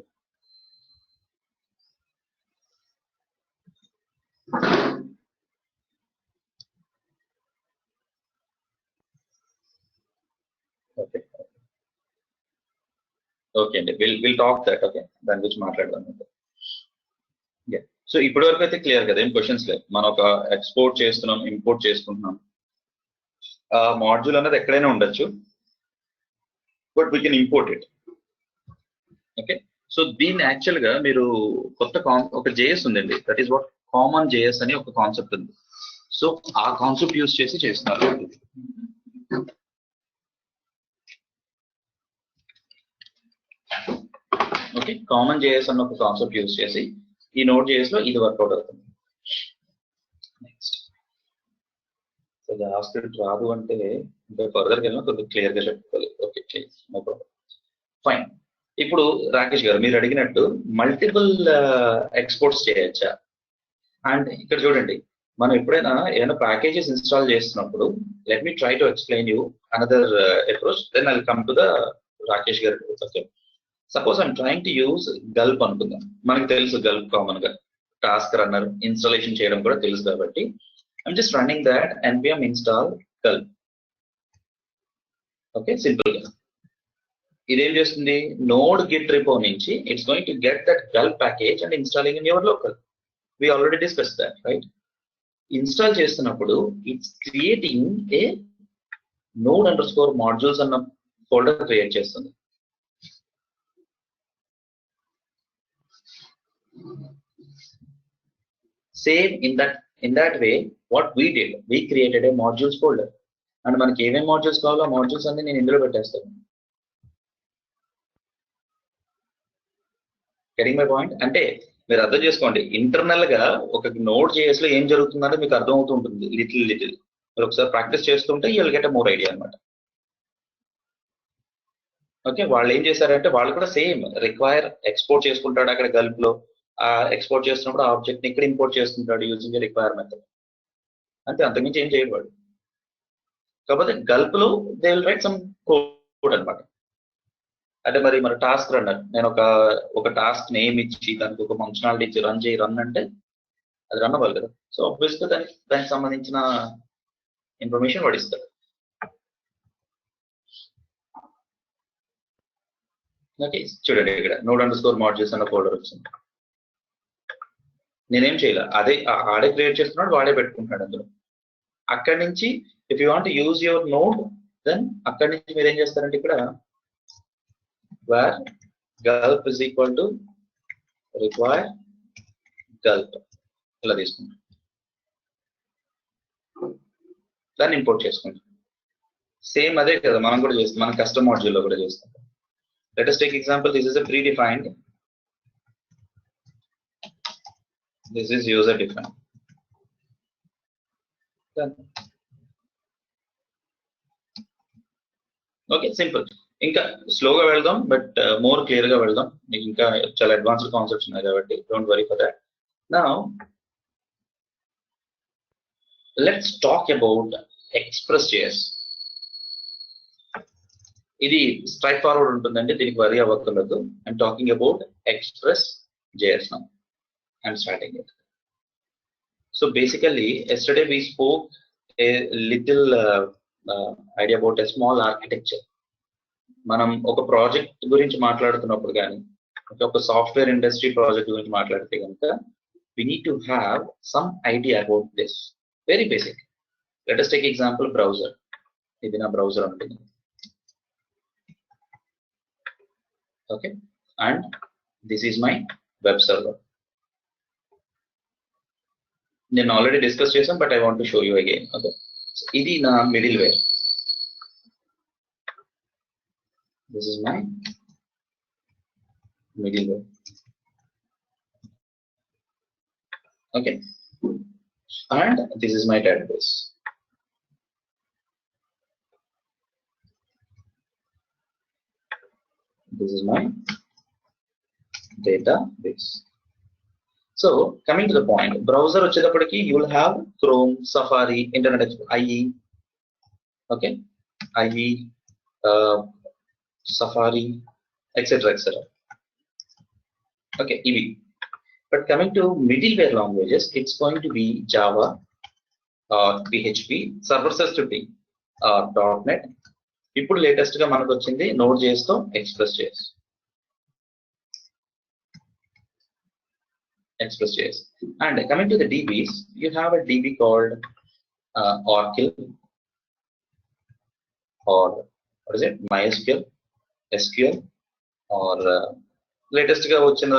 Okay. Okay, and we'll talk that. Okay, దాని గురించి మాట్లాడదాం. Yeah. So ఇప్పటి వరకు అయితే clear కదా, ఏం questions లేదు. మనం ఒక ఎక్స్పోర్ట్ చేస్తున్నాం, ఇంపోర్ట్ చేసుకుంటున్నాం. మాడ్యూల్ అనేది ఎక్కడైనా ఉండొచ్చు, but we can import it. Okay, so దీన్ని యాక్చువల్ గా మీరు కొత్త ఒక జేఎస్ ఉందండి, that is what common JS అని ఒక కాన్సెప్ట్ ఉంది. సో ఆ కాన్సెప్ట్ యూస్ చేసి చేస్తున్నారు. ఓకే, కామన్ జేఎస్ అన్న ఒక కాన్సెప్ట్ యూస్ చేసి ఈ నోడ్ జేఎస్ లో ఇది వర్కౌట్ అవుతుంది. నెక్స్ట్, సో జావాస్క్రిప్ట్ రాదు అంటే ఇంకా ఫర్దర్ గా వెళ్ళినా కొద్దిగా క్లియర్ గా చెప్పుకోవాలి. Okay, no problem, fine. ఇప్పుడు రాకేష్ గారు మీరు అడిగినట్టు మల్టిపుల్ ఎక్స్పోర్ట్స్ చేయొచ్చా? అండ్ ఇక్కడ చూడండి, మనం ఎప్పుడైనా ఏదైనా ప్యాకేజెస్ ఇన్స్టాల్ చేస్తున్నప్పుడు, let me try to explain you another approach, then I'll come to the Rakesh garu. Okay, suppose I'm trying to use gulp అనుకుందాం. మనకు తెలుసు గల్ప్ కామన్ గా టాస్క్ రన్నర్ ఇన్స్టాలేషన్ చేయడం కూడా తెలుసు కాబట్టి I'm just running that npm install gulp. Okay, simple గా ఇదేం చేస్తుంది, నోడ్ గిట్ రిపో నుంచి it's going to get that gulp package and installing in your local. We already discuss that, right? Install చేస్తున్నప్పుడు it's creating a node_modules అన్న folder create చేస్తుంది. Same in that way, what we did, we created a modules folder, and మనకి ఏమేం modules కావాలో modules అన్ని నేను ఇందులో పెట్టేస్తాను. Getting my point? అంటే మీరు అర్థం చేసుకోండి, ఇంటర్నల్ గా ఒక నోడ్ జేఎస్ లో ఏం జరుగుతుందంటే మీకు అర్థం అవుతూ ఉంటుంది లిటిల్. మీరు ఒకసారి ప్రాక్టీస్ చేస్తుంటే you will get a more idea అనమాట. ఓకే, వాళ్ళు ఏం చేశారంటే వాళ్ళు కూడా సేమ్ రిక్వైర్ ఎక్స్పోర్ట్ చేసుకుంటాడు అక్కడ గల్ప్ లో. ఎక్స్పోర్ట్ చేస్తున్నప్పుడు ఆబ్జెక్ట్ ని ఇక్కడ ఇంపోర్ట్ చేసుకుంటాడు యూజింగ్ రిక్వైర్ మెథడ్. అంతే, అంతకుమించి ఏం చేయబడు. కాకపోతే గల్ప్ లో they will write some code అనమాట. అంటే మరి మన టాస్క్ రన్నర్, నేను ఒక టాస్క్ నేమ్ ఇచ్చి దానికి ఒక ఫంక్షనాలిటీ ఇచ్చి రన్ అంటే అది రన్ అవ్వాలి కదా. సో ఆబ్వియస్ గా దానికి సంబంధించిన ఇన్ఫర్మేషన్ వాడు ఇస్తాడు. ఓకే, చూడండి ఇక్కడ node_modules అన్న ఫోల్డర్ వచ్చింది. నేనేం చేయాలి, అదే ఆడే క్రియేట్ చేస్తున్నాడు, వాడే పెట్టుకుంటున్నాడు అందులో. అక్కడి నుంచి if you want use your node, then అక్కడి నుంచి మీరు ఏం చేస్తారంటే ఇక్కడ where gulp is equal to require gulp ఇలా తీసుకుంటాం, దాన్ని ఇంపోర్ట్ చేసుకుంటాం. సేమ్ అదే కదా మనం కూడా చేస్తాం, మనం కస్టమ్ మాడ్యూల్ లో కూడా చేస్తాం. Let us take example, this is a predefined, this is user defined. Okay, simple. ఇంకా స్లోగా వెళ్దాం, బట్ మోర్ క్లియర్ గా వెళ్దాం. మీకు ఇంకా చాలా అడ్వాన్స్డ్ కాన్సెప్ట్స్ ఉన్నాయి కాబట్టి don't worry for that. Now let's talk about Express.js. ఇది స్ట్రైట్ ఫార్వర్డ్ ఉంటుందండి, దీనికి వరీ అవ్వక్కర్లేదు. I'm talking about Express.js now. I'm starting it. So basically, yesterday we spoke a little idea about a small architecture. మనం ఒక project గురించి మాట్లాడుతున్నప్పుడు కానీ ఒక సాఫ్ట్వేర్ ఇండస్ట్రీ ప్రాజెక్ట్ గురించి మాట్లాడితే కనుక we need to have some idea about this. Very basic. Let us take example browser. ఇది నా బ్రౌజర్ ఉంటుంది. Okay, and this is my web server. నేను ఆల్రెడీ డిస్కస్ చేసాం, but I want to show you again. Okay, ఇది నా middleware. This is my middleware. Okay, and this is my database. This is my database. So coming to the point, browser వచ్చేటప్పటికి you will have Chrome, Safari, Internet Explorer, IE. Okay, IE, Safari, etc. Okay, ఇవి. But coming to middleware languages, it's going to be Java or PHP, server-side scripting or .NET. ఇప్పుడు latest గా మనకు వచ్చింది Node.js తో Express.js. And coming to the DBs, you have a DB called Oracle, or what is it, MySQL, SQL, or latest గా వచ్చిన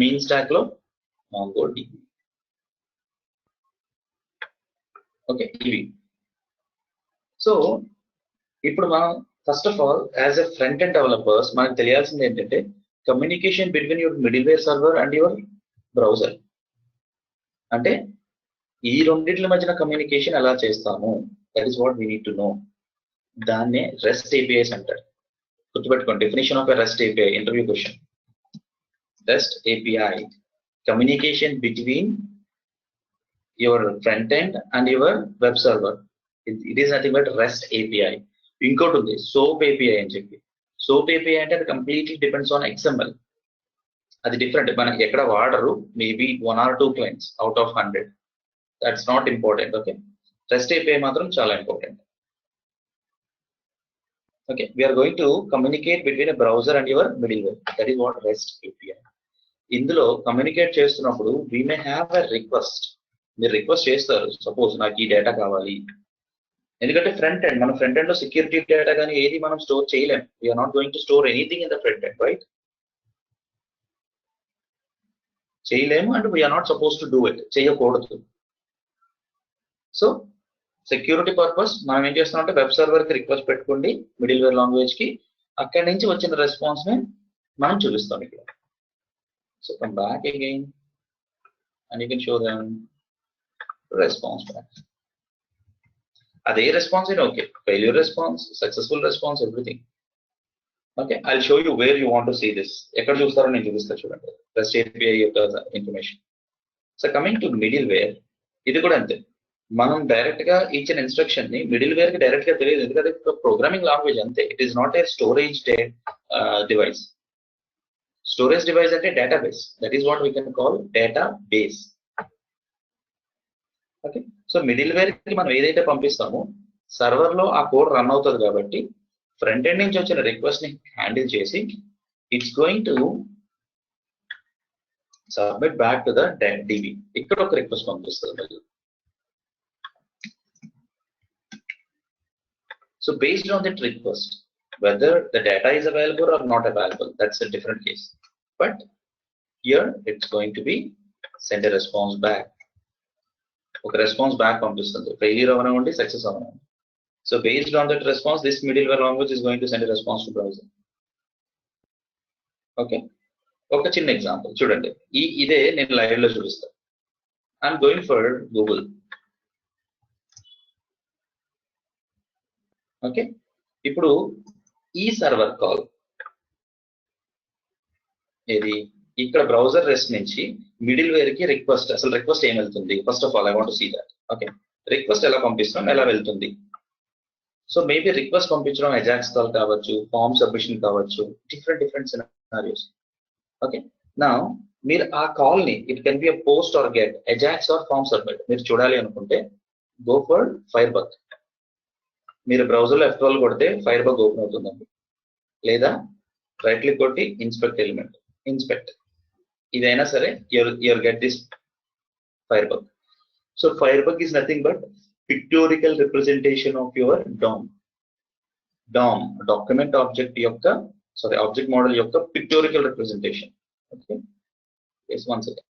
mean stack లో MongoDB. Okay, ఇవి. So ఇప్పుడు మనం first of all as a front end developers మనకు తెలియాల్సింది ఏంటంటే communication between your middleware server and your browser. అంటే ఈ రెండింటి మధ్యన కమ్యూనికేషన్ ఎలా చేస్తాము, that is what we need to know. దాన్నే రెస్ట్ ఏపీఐస్ అంటారు. గుర్తుపెట్టుకోండి, definition of a rest API, interview question. Rest API, communication between your front end and your web server. It is nothing but REST API. ఇంకోటి ఉంది SOAP API అని చెప్పి. SOAP API అంటే అది completely depends on XML. అది different, మనకి ఎక్కడ వాడరు, maybe 1 or 2 clients out of 100. That's not important. Okay, REST API మాత్రం చాలా important. Okay, we are going to communicate between a browser and your middleware. That is what REST API. ఇందులో communicate చేస్తున్నప్పుడు we may have a request. మీరు request చేస్తారు, suppose నాకు ఈ data కావాలి. ఎందుకంటే ఫ్రంట్ ఎండ్, మన ఫ్రంట్ ఎండ్ లో సెక్యూరిటీ డేటా కానీ ఏది మనం స్టోర్ చేయలేం. We are not going to store anything in the front end, right? చేయలేము, and we are not suppose to do it, చేయకూడదు. సో సెక్యూరిటీ పర్పస్ మనం ఏం చేస్తున్నాం అంటే వెబ్ సర్వర్ కి రిక్వెస్ట్ పెట్టుకోండి మిడిల్ వేర్ లాంగ్వేజ్ కి, అక్కడి నుంచి వచ్చిన రెస్పాన్స్ ని మనం చూపిస్తాం ఇక్కడ. So come back again and you can show them response back. Adhe response is okay, failure response, successful response, everything. Okay, I'll show you where you want to see this. Ekkada chustaro nenu chupista chudandi REST API yokka information. So coming to middleware, ఇది కూడా అంతే. మనం direct గా ఇచ్చిన instruction ని middleware కి direct గా తెలియదు, ఎందుకంటే ప్రోగ్రామింగ్ లాంగ్వేజ్ అంతే. It is not a storage device. Storage device అంటే database. That is what we can call database. Okay, so middleware కి మనం ఏదైతే పంపిస్తామో సర్వర్ లో ఆ కోడ్ రన్ అవుతుంది కాబట్టి ఫ్రంట్ ఎండ్ నుంచి వచ్చిన రిక్వెస్ట్ ని హ్యాండిల్ చేసి it's going to submit back to the dB. ఇక్కడ ఒక రిక్వెస్ట్ పంపిస్తుంది. So based on that request, whether the data is available or not available, that's a different case. But here it's going to be send a response back. Okay, response back పంపిస్తుంది, failure avanavundi success avanavundi. So based on that response, this middleware language is going to send a response to browser. Okay, ఒక చిన్న example చూడండి. ఇదే నేను live లో చూపిస్తాను. I'm going for Google. Okay, ఇప్పుడు ఈ సర్వర్ కాల్ ఏది, ఇక్కడ బ్రౌజర్ రెస్ట్ నుంచి మిడిల్ వేర్ కి రిక్వెస్ట్, అసలు రిక్వెస్ట్ ఏం వెళ్తుంది? First of all I want to see that. Okay, request ఎలా పంపిస్తున్నాం, ఎలా వెళ్తుంది? సో మేబీ రిక్వెస్ట్ పంపించడం అజాక్స్ కాల్ కావచ్చు, ఫార్మ్ సబ్మిషన్ కావచ్చు, డిఫరెంట్ సినారియోస్. ఓకే, నా మీరు ఆ కాల్ ని, it can be a post or get, Ajax or form submit మీరు చూడాలి అనుకుంటే గో ఫర్ ఫైర్ బగ్. మీరు బ్రౌజర్ లో F12 కొడితే ఫైర్ బగ్ ఓపెన్ అవుతుందండి. లేదా రైట్ క్లిక్ కొట్టి ఇన్స్పెక్ట్ ఎలిమెంట్, ఇన్స్పెక్ట్, ఇదైనా సరే your get this Firebug. So Firebug is nothing but pictorial representation of your DOM. DOM, document object yokka, sorry, object model yokka pictorial representation. Okay. Yes, one second.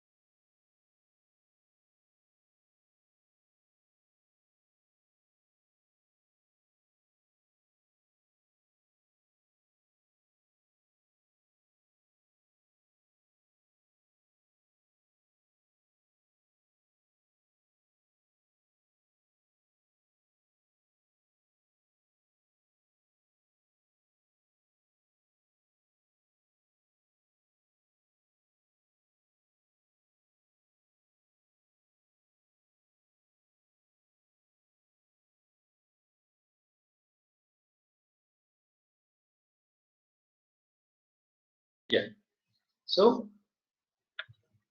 Yeah. So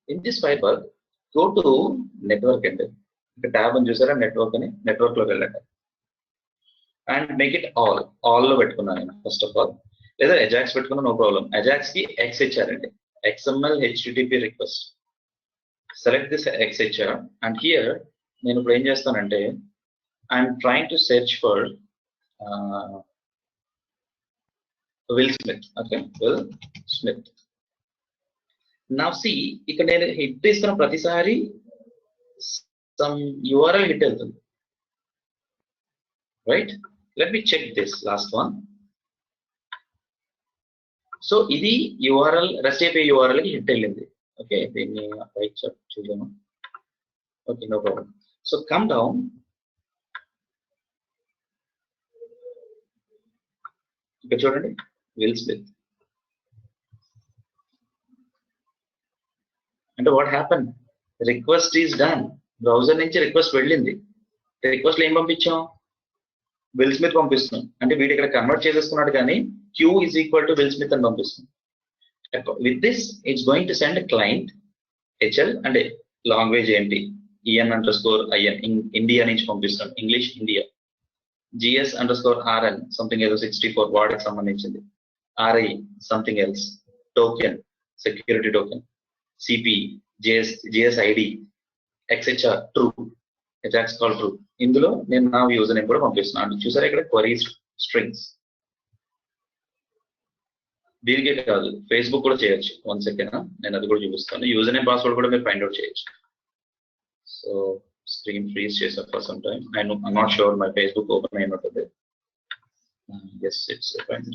in this Firebug, go to network and the tab on user and network and network level and make it all lo pettukunnanu first of all. Either Ajax pettukunna no problem. Ajax ki XHR ante XML HTTP request. Select this XHR and here nenu ippudu em chestanante I am trying to search for Will Smith. Okay, Will Smith. Now see, ఇక్కడ నేను hit ఇస్తున్న ప్రతిసారి some URL hit అవుతుంది, right? Let me check this last one. So ఇది URL REST API URL కి hit అయ్యింది. Okay, దీన్ని right చూద్దాము. Okay, no problem. So come down. ఇక్కడ చూడండి, Will Smith. అంటే what happened? Request is done. Browser నుంచి రిక్వెస్ట్ వెళ్ళింది. రిక్వెస్ట్ లో ఏం పంపించాం? Will Smith పంపిస్తున్నాం. అంటే వీడు ఇక్కడ కన్వర్ట్ చేసేసుకున్నాడు కానీ Q is equal to Will Smith అని పంపిస్తున్నాం. With this, it's going to send a client HL అంటే లాంగ్వేజ్ ఏంటి, EN_IN ఇండియా నుంచి పంపిస్తాం, ఇంగ్లీష్ ఇండియా, GS_RN సంథింగ్ ఏదో 64 వార్డ్కి సంబంధించింది, RI something else, token security token, CP GS ID, XHR true, Ajax call true. ఇందులో నేను నా యూజర్ నేమ్ కూడా పంపిస్తున్నాను. చూసారా ఇక్కడ క్వరీ స్ట్రింగ్స్. దీనికే కాదు, ఫేస్బుక్ కూడా చేయొచ్చు. 1 సెకండ్, నేను అది కూడా చూపిస్తాను. యూజర్ నేమ్ పాస్వర్డ్ కూడా మీరు ఫైండ్ అవుట్ చేయొచ్చు. సో స్క్రీన్ ఫ్రీజ్ చేసా for some time. I'm not sure my Facebook open అయిన ఉంటుంది. Yes, it's open.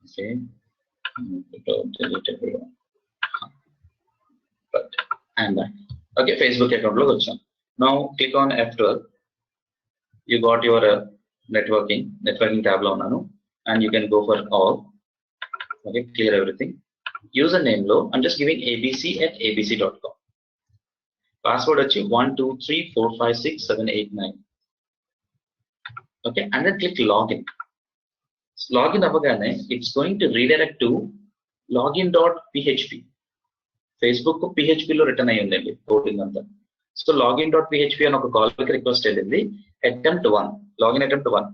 Okay, delete everyone. But I'm back. Okay, Facebook account lo vacham. Now click on F12. You got your networking tab lo unnanu, and you can go for all. Okay, clear everything. Username lo I'm just giving abc@abc.com. Password vachi 12345678 okay, and then click login. Login avagane it's going to redirect to login.php. Facebook ku PHP lo return ayi undandi coding anta. So login.php అని ఒక call కి request వెళ్ళింది. attempt 1, login attempt 1.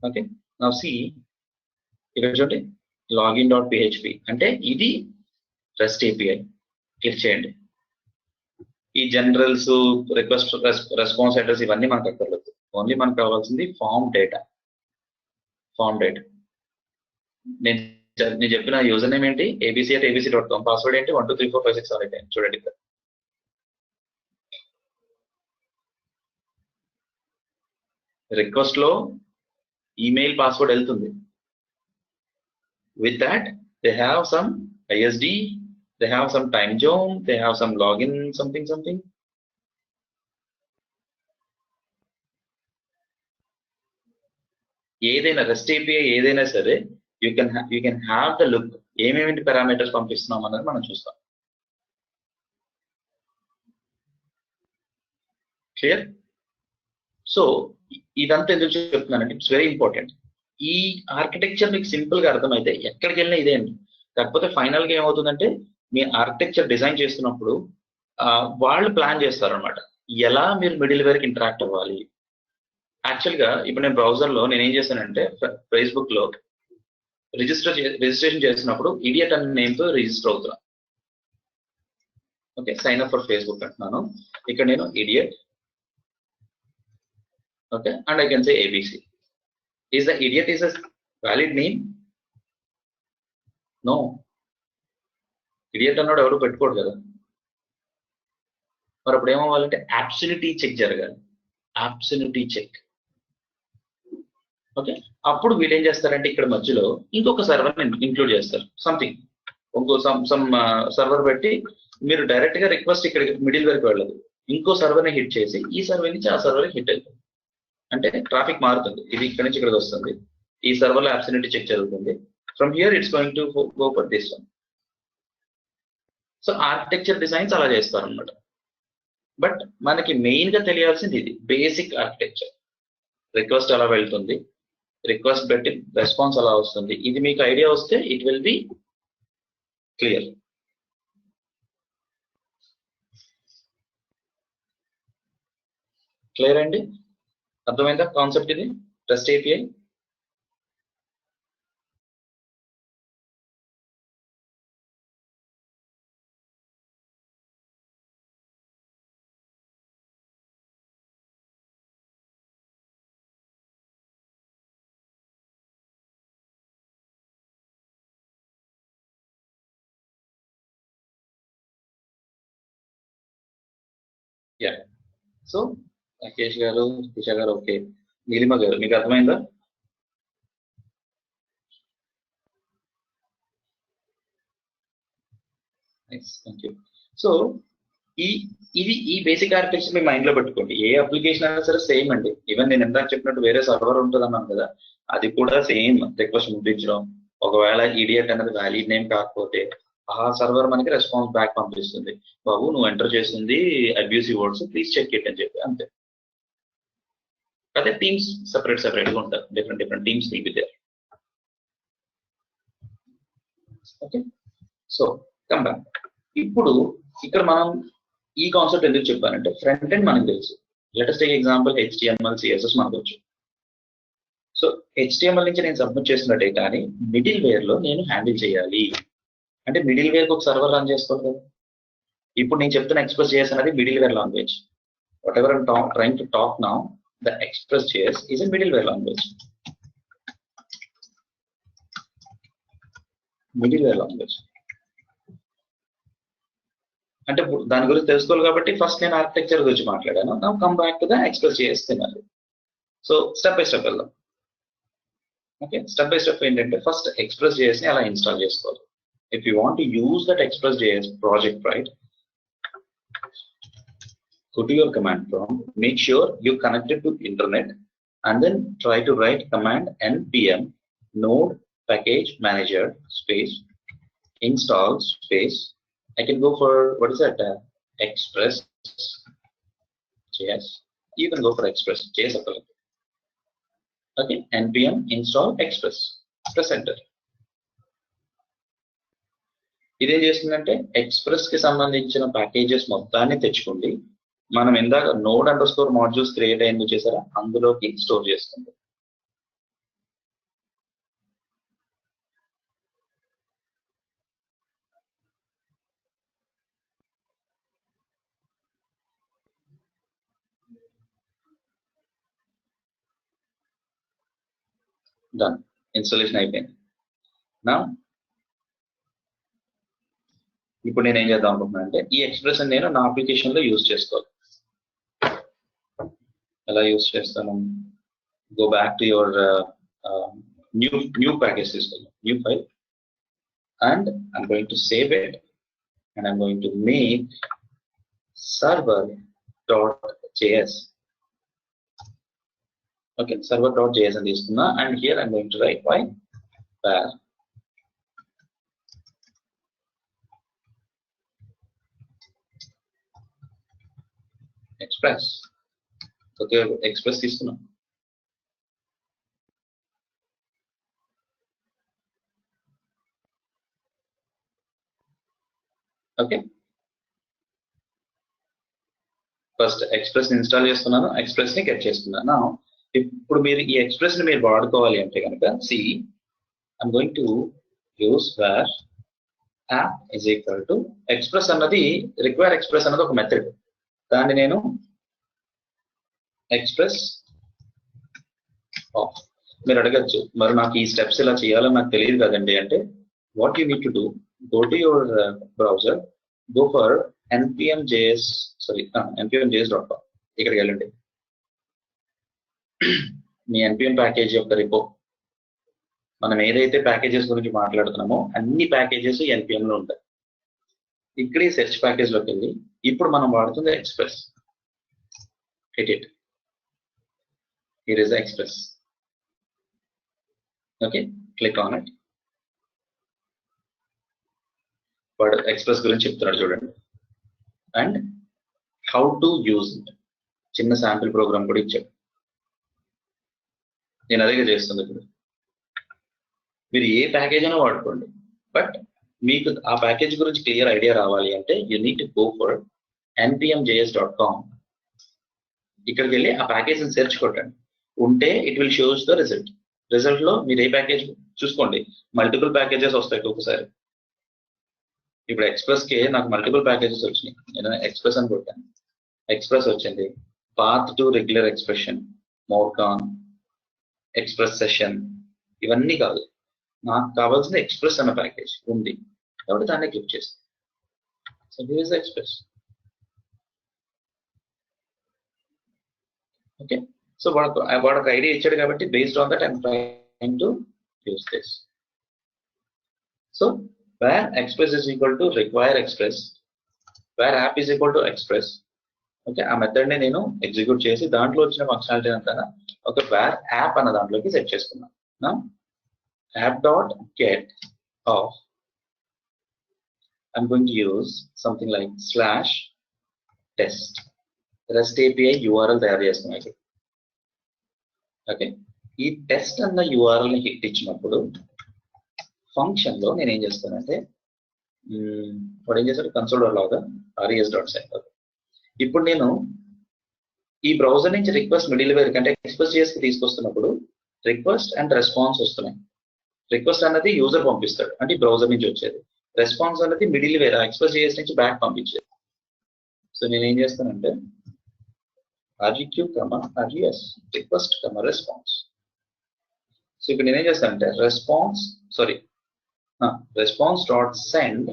Okay, now see ఇక్కడ చూడండి, login.php అంటే ఇది REST API. Click చేయండి. ఈ జనరల్స్, రిక్వెస్ట్ రెస్పాన్స్ అడ్రస్ ఇవన్నీ మనకు అక్కర్లేదు. ఓన్లీ మనకు కావాల్సింది ఫామ్ డేటా. నేను చెప్పిన యూజర్ నేమ్ ఏంటి, abc@abc.com. పాస్వర్డ్ ఏంటి 12345678. చూడండి ఇక్కడ. రిక్వెస్ట్ లో ఈమెయిల్ పాస్వర్డ్ వెళ్తుంది. With that, they have some ISD, they have some time zone, they have some login, something. ఏదైనా REST API ఏదైనా సరే you can have the look. ఏమేమి పారామీటర్స్ పంపిస్తున్నాం అన్నది మనం చూస్తాం. క్లియర్? సో ఇదంతా ఎందుకు చెప్తున్నానంటే ఇట్స్ వెరీ ఇంపార్టెంట్. ఈ ఆర్కిటెక్చర్ మీకు సింపుల్ గా అర్థమైతే ఎక్కడికి వెళ్ళినా ఇదే అండి. కాకపోతే ఫైనల్ గా ఏమవుతుందంటే మీ ఆర్కిటెక్చర్ డిజైన్ చేస్తున్నప్పుడు వాళ్ళు ప్లాన్ చేస్తారు అనమాట. ఎలా మీరు మిడిల్వేర్ కి ఇంటరాక్ట్ అవ్వాలి. యాక్చువల్ గా ఇప్పుడు నేను బ్రౌజర్ లో నేను ఏం చేశానంటే ఫేస్బుక్ లో రిజిస్ట్రేషన్ చేసినప్పుడు ఇడియట్ అనే నేమ్ తో రిజిస్టర్ అవుతున్నా. Okay, sign up for Facebook అంటున్నాను. ఇక్కడ నేను idiot, okay, and I can say ABC. Is the idiot is a valid name? No, idiot అన్నాడు ఎవరు పెట్టుకోడు కదా. మరి అప్పుడు ఏమవ్వాలంటే అబ్సల్యూటీ చెక్ జరగాలి. అబ్సల్యూటీ చెక్. ఓకే, అప్పుడు వీళ్ళు ఏం చేస్తారంటే ఇక్కడ మధ్యలో ఇంకొక సర్వర్ ఇంక్లూడ్ చేస్తారు. సంథింగ్ ఇంకో సమ్ సర్వర్ పెట్టి మీరు డైరెక్ట్ గా రిక్వెస్ట్ ఇక్కడ మిడిల్ వరకు వెళ్ళదు. ఇంకో సర్వర్ ని హిట్ చేసి ఈ సర్వర్ నుంచి ఆ సర్వర్ హిట్ అవుతుంది. అంటే ట్రాఫిక్ మారుతుంది. ఇది ఇక్కడ నుంచి ఇక్కడికి వస్తుంది. ఈ సర్వర్ లో అబ్సల్యూటీ చెక్ జరుగుతుంది. From here it's going to go for this one. So architecture designs అలా చేస్తారు అన్నమాట. బట్ మనకి మెయిన్ గా తెలియాల్సింది ఇది బేసిక్ ఆర్కిటెక్చర్. రిక్వెస్ట్ అలా వెళ్తుంది, రిక్వెస్ట్ పెట్టి రెస్పాన్స్ అలా వస్తుంది. ఇది మీకు ఐడియా వస్తే it will be clear. Clear అండి? అర్థమైందా కాన్సెప్ట్? ఇది REST API. Yeah, so Rakesh గారు, దిశ గారు, ఓకే, నీలిమ గారు మీకు అర్థమైందా? Thank you. సో ఈ బేసిక్ ఆర్కిటెక్చర్ మీ మైండ్ లో పెట్టుకోండి. ఏ అప్లికేషన్ అయినా సరే సేమ్ అండి. ఈవెన్ నేను ఇందాక చెప్పినట్టు వేరే సర్వర్ ఉంటుంది అన్నాను కదా, అది కూడా సేమ్ రిక్వెస్ట్ పంపించడం. ఒకవేళ ఇడియట్ అనేది వ్యాలిడ్ నేమ్ కాకపోతే ఆ సర్వర్ మనకి రెస్పాన్స్ బ్యాక్ పంపిస్తుంది, బాబు నువ్వు ఎంటర్ చేసింది abusive words, please check it అని చెప్పి, అంతే. అదే టీమ్స్ సెపరేట్ గా ఉంటారు. Different teams will be there. Okay, so come back. ఇప్పుడు ఇక్కడ మనం ఈ కాన్సెప్ట్ ఎందుకు చెప్పానంటే ఫ్రంట్ ఎండ్ మనకు తెలుసు. Latest take example HTML CSS మనకు వచ్చు. సో HTML నుంచి నేను సబ్మిట్ చేసిన డేటాని మిడిల్ వేర్ లో నేను హ్యాండిల్ చేయాలి అంటే మిడిల్ వేర్ ఒక సర్వర్ రన్ చేసుకోవాలి కదా. ఇప్పుడు నేను చెప్తున్న Express.js అనేది middleware language. Whatever I'm trying to talk now, the Express.js is a middleware language. Middleware language అంటే దాని గురించి తెలుసుకోవాలి కాబట్టి ఫస్ట్ నేను ఆర్కిటెక్చర్ గురించి మాట్లాడాను. Now come back to the Express.js తినాలి. సో స్టెప్ బై స్టెప్ వెళ్దాం. ఓకే, స్టెప్ బై స్టెప్ ఏంటంటే ఫస్ట్ Express.js ని అలా ఇన్స్టాల్ చేసుకోవాలి. If you want to use that Express.js project, right, go to your command prompt, make sure you connected to internet, and then try to write command npm node package manager space install space. I can go for what is that Express.js. You can go for Express.js. Okay, npm install Express. Press enter. ఇదేం చేస్తుందంటే express కి సంబంధించిన packages మొత్తాన్ని తెచ్చుకోండి. మనం ఇందాక node_modules create అయింది చేసారా, అందులోకి స్టోర్ చేస్తుంది. డన్, ఇన్స్టాలేషన్ అయిపోయింది. నా ఇప్పుడు నేను ఏం చేద్దాం అనుకుంటున్నాను అంటే ఈ ఎక్స్ప్రెస్ నేను నా అప్లికేషన్ లో యూజ్ చేసుకోవాలి. ఎలా యూజ్ చేస్తాను? Go back to your new package తీసుకోవాలి, new file, and I'm going to save it, and I'm going to make server.js. Okay, server.js అని తీసుకున్నా, and here I'm going to write var express. Okay, express తీసుకున్నా. Okay, first express install చేస్తున్నాను, express ని get చేస్తున్నాను. ఇప్పుడు మీరు ఈ express ని మీరు వాడుకోవాలి అంటే కనుక see I'm going to use var app is equal to express అన్నది రిక్వైర్ ఎక్స్ప్రెస్ అన్నది ఒక మెథడ్. దాన్ని నేను ఎక్స్ప్రెస్ ఆఫ్. మీరు అడగచ్చు మరి నాకు ఈ స్టెప్స్ ఇలా చేయాలని నాకు తెలియదు కదండి అంటే what you need to do, go to your browser, go for npmjs.com. ఇక్కడికి వెళ్ళండి. మీ npm ప్యాకేజ్ యొక్క రిపో, మనం ఏదైతే ప్యాకేజెస్ గురించి మాట్లాడుతున్నామో అన్ని ప్యాకేజెస్ npm లో ఉంటాయి. ఇక్కడ సెర్చ్ ప్యాకేజ్ లోకి వెళ్ళి ఇప్పుడు మనం వాడుతుంది express. Hit it. Here is express. Okay, click on it. వాడు ఎక్స్ప్రెస్ గురించి చెప్తున్నాడు చూడండి. And how to use it, చిన్న శాంపిల్ ప్రోగ్రామ్ కూడా ఇచ్చాడు. నేను అదే చేస్తుంది. ఇప్పుడు మీరు ఏ ప్యాకేజ్ అయినా వాడుకోండి, బట్ మీకు ఆ ప్యాకేజ్ గురించి క్లియర్ ఐడియా రావాలి అంటే you need to go for npmjs.com. ఇక్కడికి వెళ్ళి ఆ ప్యాకేజ్ సెర్చ్ కొట్టండి. ఉంటే it will shows the result. Result లో మీరు ఏ ప్యాకేజ్ చూసుకోండి, మల్టిపుల్ ప్యాకేజెస్ వస్తాయి ఒకసారి. ఇప్పుడు ఎక్స్ప్రెస్ కి నాకు మల్టిపుల్ ప్యాకేజెస్ వచ్చినాయి. నేను ఎక్స్ప్రెస్ అని కొట్టాను, ఎక్స్ప్రెస్ వచ్చింది. Path to regular expression, morgan, express session, ఇవన్నీ కాదు. నాకు కావాల్సిన ఎక్స్ప్రెస్ అన్న ప్యాకేజ్ ఉంది కాబట్టి దాన్ని క్లిక్ చేస్తాను. So this is express. Okay, so వాడు ఒక ఐడియా ఇచ్చాడు కాబట్టి based on that I'm trying to use this. So where express is equal to require express, where app is equal to express. Okay, ఆ method ని నేను execute చేసి దాంట్లో వచ్చిన ఫంక్షనాలిటీ అంతా ఒక where app అన్న దాంట్లోకి సెట్ చేసుకున్నాను. నా app dot get of I'm going to use something like /test REST API URL తయారు చేస్తున్నాను. ఓకే, ఈ టెస్ట్ అన్న URL ని హిట్ ఇచ్చినప్పుడు ఫంక్షన్ లో నేను ఏం చేస్తానంటే వాడు ఏం చేస్తాడు, కన్సోల్ లాగా res.send. ఇప్పుడు నేను ఈ బ్రౌజర్ నుంచి రిక్వెస్ట్ మిడిల్ వేర్ కంటే ఎక్స్ప్రెస్ చేసి తీసుకొస్తున్నప్పుడు రిక్వెస్ట్ అండ్ రెస్పాన్స్ వస్తున్నాయి. రిక్వెస్ట్ అనేది యూజర్ పంపిస్తాడు అంటే బ్రౌజర్ నుంచి వచ్చేది, రెస్పాన్స్ అనేది మిడిల్ వేర్ ఎక్స్ప్రెస్ చేసి నుంచి బ్యాక్ పంపించేది. సో నేను ఏం చేస్తానంటే REQ, RES, request, response. So ఇప్పుడు నేనేం చేస్తానంటే response dot send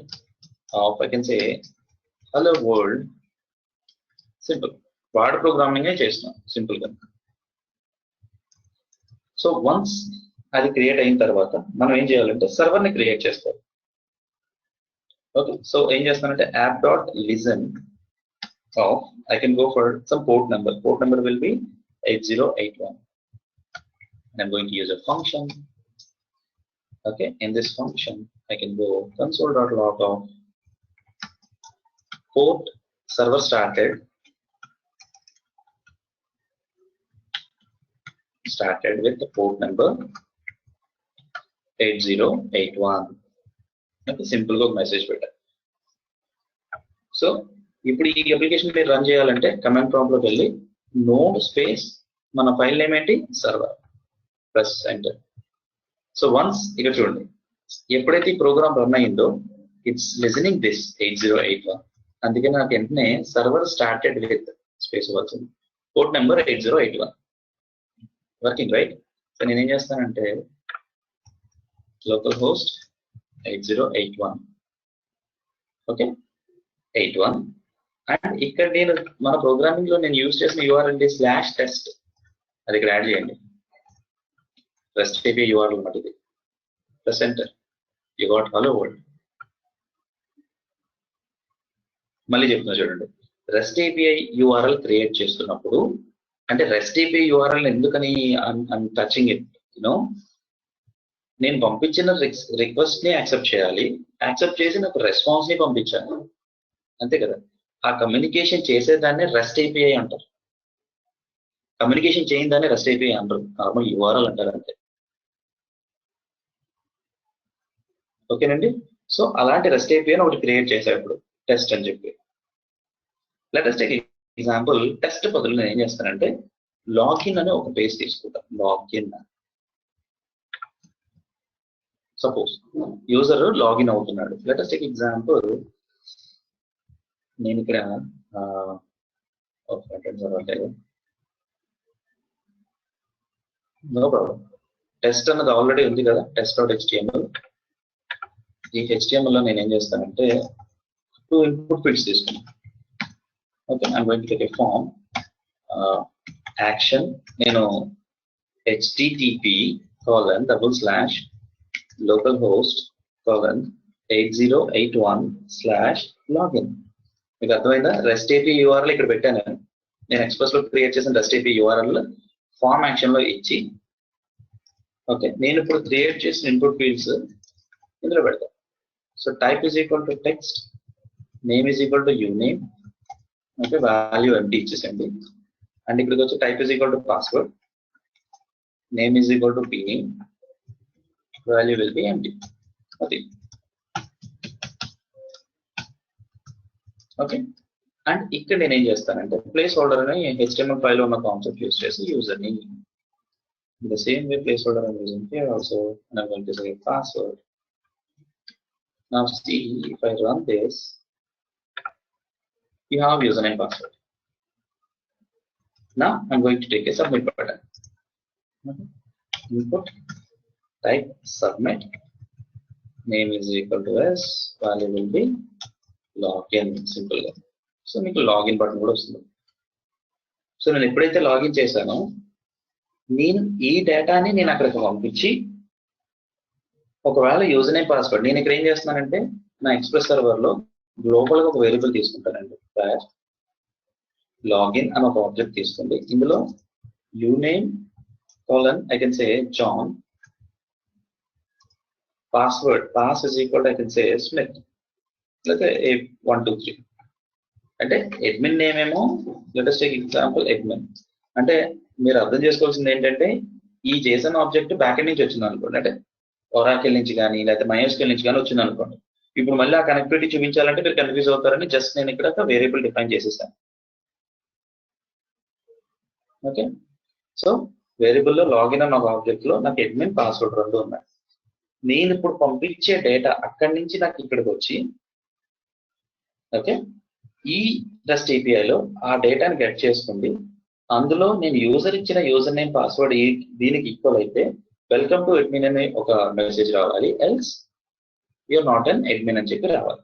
of I can say hello world. Simple ward programming చేస్తున్నాం సింపుల్ గా. సో వన్స్ అది క్రియేట్ అయిన తర్వాత మనం ఏం చేయాలంటే సర్వర్ ని క్రియేట్ చేస్తాం. ఓకే, సో ఏం చేస్తానంటే app dot listen of I can go for some port number will be 8081 and I'm going to use a function. Okay, in this function I can go console.log of port server started with the port number 8081. Okay, simple గా message పెట్టారు. So ఇప్పుడు ఈ application మీరు run చేయాలంటే command prompt లోకి వెళ్ళి node space మన file name ఏంటి server press enter. So once ఇక్కడ చూడండి, ఎప్పుడైతే ఈ ప్రోగ్రామ్ రన్ అయిందో ఇట్స్ లిజనింగ్ దిస్ 8081. అందుకని నాకు వెంటనే సర్వర్ స్టార్టెడ్ విత్ స్పేస్ వచ్చింది, port number 8081 working right. So నేనేం చేస్తానంటే లోకల్ హోస్ట్ 8081 ఓకే 81 అండ్ ఇక్కడ నేను మన ప్రోగ్రామింగ్ లో నేను యూజ్ చేసిన URL /test అది ఇక్కడ యాడ్ చేయండి. REST API URL అన్నమాట ఇది. Press enter. You got hello world. మళ్ళీ చెప్తున్నా చూడండి, REST API URL క్రియేట్ చేస్తున్నప్పుడు అంటే REST API URL ఎందుకని టచింగ్ ఇట్ నేను పంపించిన రిక్వెస్ట్ ని యాక్సెప్ట్ చేయాలి, యాక్సెప్ట్ చేసి నాకు రెస్పాన్స్ ని పంపించాను అంతే కదా. ఆ కమ్యూనికేషన్ చేసేదాన్ని REST API అంటారు, కమ్యూనికేషన్ చేయని దాన్ని REST API అంటారు, నార్మల్ URL అంటారు అంతే. ఓకేనండి, సో అలాంటి REST API ఒకటి క్రియేట్ చేశారు ఇప్పుడు టెస్ట్ అని చెప్పి. Let us take a example test బదులు నేను ఏం చేస్తానంటే లాగిన్ అనే ఒక పేజ్ తీసుకుంటాను. లాగిన్ సపోజ్ యూజర్ లాగిన్ అవుతున్నాడు. Let us take example. నేను ఇక్కడ నో ప్రాబ్లం. టెస్ట్ అన్నది ఆల్రెడీ ఉంది కదా, test.html. ఈ HTML లో నేను ఏం చేస్తానంటే 2 ఇన్పుట్ ఫీల్డ్స్ తీసుకున్నాను. Okay, I'm going to take a form action. నేను http://localhost:8081/login. మీకు అర్థమైందా? రెస్ట్ ఏపీ యూఆర్ఎల్ ఇక్కడ పెట్టాను. నేను ఎక్స్ప్రెస్ లో క్రియేట్ చేసిన rest API URL form action లో ఇచ్చి, ఓకే, నేను ఇప్పుడు క్రియేట్ చేసిన ఇన్పుట్ ఫీల్డ్స్ ఇందులో పెడతాను. So type is equal to text, name is equal to uname, okay, value empty ఇచ్చేసండి. అండ్ ఇక్కడికి వచ్చి type is equal to password, name is equal to pname, value will be empty. అది okay. And ఇక్కడ నేను ఏం చేస్తానంటే placeholder అని HTML file ఉన్న కాన్సెప్ట్ యూస్ చేసి యూజర్ ని the same way placeholder I'm using here also, and I'm going to say password. Now see, if I run this, you have username password. Now I'm going to take a submit button. Input, type submit, name is equal to s, value will be login. Simple. So మీకు login button కూడా వస్తుంది. So నేను ఎప్పుడైతే login చేశానో నేను ఈ డేటాని నేను అక్కడికి పంపించి, ఒకవేళ యూజర్ నేమ్ పాస్వర్డ్ నేను ఇక్కడ ఏం చేస్తున్నానంటే నా ఎక్స్ప్రెస్ సర్వర్ లో గ్లోబల్ గా ఒక వేరియబుల్ తీసుకుంటానండి. లాగిన్ అని ఒక ఆబ్జెక్ట్ తీసుకోండి. ఇందులో uname I can say John, password pass is equal I can say Smith, లేకపోతే 123. అంటే అడ్మిన్ నేమ్ ఏమో let us take example admin. అంటే మీరు అర్థం చేసుకోవాల్సింది ఏంటంటే ఈ JSON ఆబ్జెక్ట్ బ్యాక్ ఎండ్ నుంచి వచ్చింది అనుకోండి, అంటే ఒరాకిల్ నుంచి కానీ లేకపోతే MySQL నుంచి కానీ వచ్చింది అనుకోండి. ఇప్పుడు మళ్ళీ ఆ కనెక్టివిటీ చూపించాలంటే మీరు కన్ఫ్యూజ్ అవుతారని జస్ట్ నేను ఇక్కడ ఒక వేరియబుల్ డిఫైన్ చేసేసాను. ఓకే, సో వేరియబుల్లో లాగిన్ అన్న ఒక ఆబ్జెక్ట్ లో నాకు అడ్మిన్ పాస్వర్డ్ రెండు ఉన్నాయి. నేను ఇప్పుడు పంపించే డేటా అక్కడి నుంచి నాకు ఇక్కడికి వచ్చి, ఓకే, ఈ REST API లో ఆ డేటాని గెట్ చేసుకుంది. అందులో నేను యూజర్ ఇచ్చిన యూజర్ నేమ్ పాస్వర్డ్ దీనికి ఈక్వల్ అయితే వెల్కమ్ టు అడ్మిన్ అనే ఒక మెసేజ్ రావాలి, else you're not an admin అని చెప్పి రావాలి.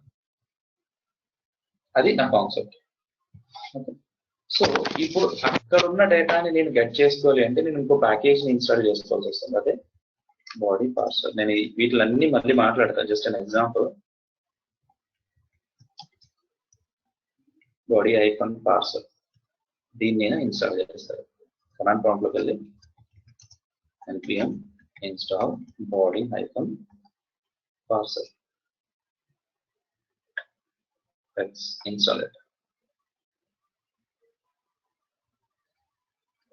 అది నా కాన్సెప్ట్. సో ఇప్పుడు అక్కడ ఉన్న డేటాని నేను గెట్ చేసుకోవాలి అంటే నేను ఇంకో ప్యాకేజ్ ని ఇన్స్టాల్ చేసుకోవాల్సి వస్తుంది. అదే బాడీ పార్సల్. నేను వీటిలన్నీ మళ్ళీ మాట్లాడతాను. Just an example, body icon parcel దీన్ని నేను ఇన్స్టాల్ చేస్తాను. కమాండ్ ప్రాంప్ట్ లోకి వెళ్ళి npm install body hyphen parcel. Let's install it.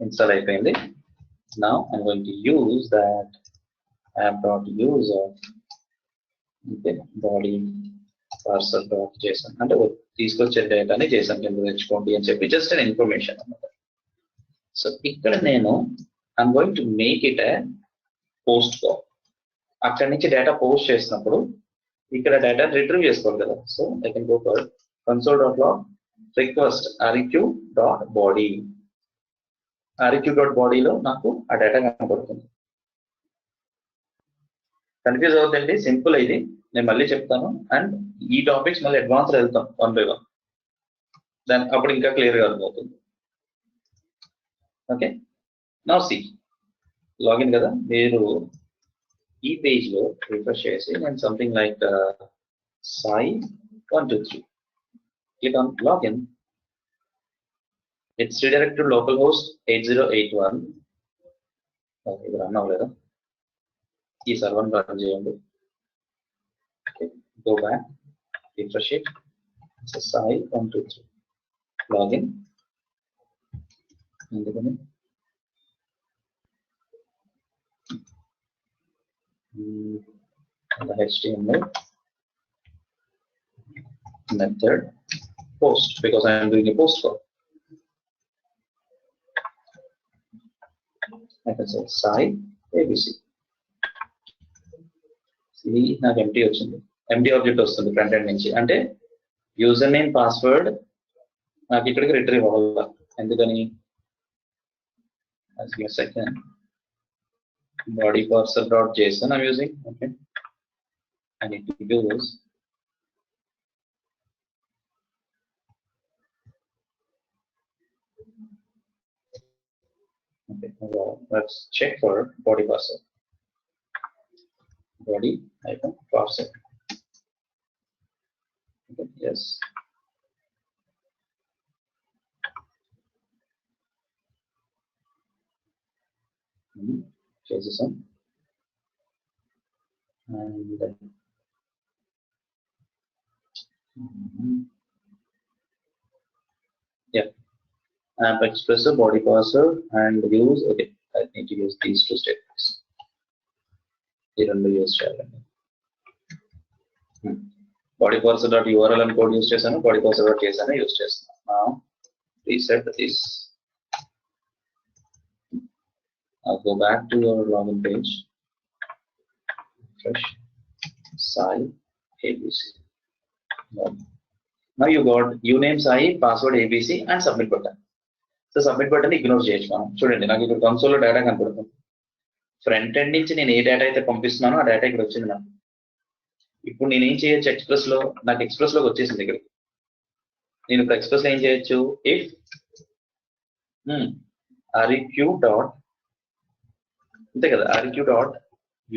Install అయిపోయింది. Now I'm going to use that app.user body parcel.json అంటే తీసుకొచ్చే డేటాని JSON కింద తెచ్చుకోండి అని చెప్పి జస్ట్ అన్ ఇన్ఫర్మేషన్ అన్నమాట. సో ఇక్కడ నేను I'm going to make it A post call. అక్కడి నుంచి డేటా పోస్ట్ చేసినప్పుడు ఇక్కడ డేటా రిట్రీవ్ చేసుకోవాలి కదా. So I can go for console.log request req.body. req.body లో నాకు ఆ డేటా కనబడుతుంది. కన్ఫ్యూజ్ అవుతుంది, సింపుల్ ఇది. నేను మళ్ళీ చెప్తాను. అండ్ ఈ టాపిక్స్ మళ్ళీ అడ్వాన్స్ వెళ్తాం 1 by 1. దాని అప్పుడు ఇంకా క్లియర్ గా అర్థమవుతుంది. ఓకే, నౌ సీ లాగిన్ కదా. మీరు ఈ పేజ్ లో రిఫ్రెష్ చేసి నేను something like Sai 123 click on login. It's redirected to localhost 8081. Okay, ఇది రన్ అవ్వలేదా? ఈ సర్వర్ రన్ చేయండి. Go back, refresh it. So Sai 123 login. ఎందుకని HTML method post because I am doing a post call. I can say Sai ABC. ఇది నాకు empty వచ్చింది, empty object వస్తుంది front end నుంచి. అంటే యూజర్ నేమ్ పాస్వర్డ్ నాకు ఇక్కడికి రిట్రీవ్ అవ్వాలి. ఎందుకని second body parser.json I'm using. Okay, I need to use okay. Well, let's check for body parser. Body parser. Okay, yes. JSON and yeah, AMP expressor, body parser, and use. Okay, I need to use these two statements. Use body parser.url and code use చేశాను, body parser.json use చేస్తాను. Now reset this. I'll go back to your login page. Fresh Sai ABC. Now you got uname Sai, password ABC, and submit button. So submit button ignore చేయొచ్చు మనం. చూడండి నాకు ఇక్కడ console లో data కనపడుతుంది. Front end నుంచి నేను ఏ data అయితే పంపిస్తున్నానో ఆ డేటా ఇక్కడ వచ్చింది నాకు. ఇప్పుడు నేను ఏం చేయొచ్చు, ఎక్స్ప్రెస్ లో నాకు ఎక్స్ప్రెస్ లోకి వచ్చేసింది ఇక్కడ. నేను ఇప్పుడు ఎక్స్ప్రెస్ లో ఏం చేయొచ్చు, ఇఫ్ req డాట్ అంతే కదా, req dot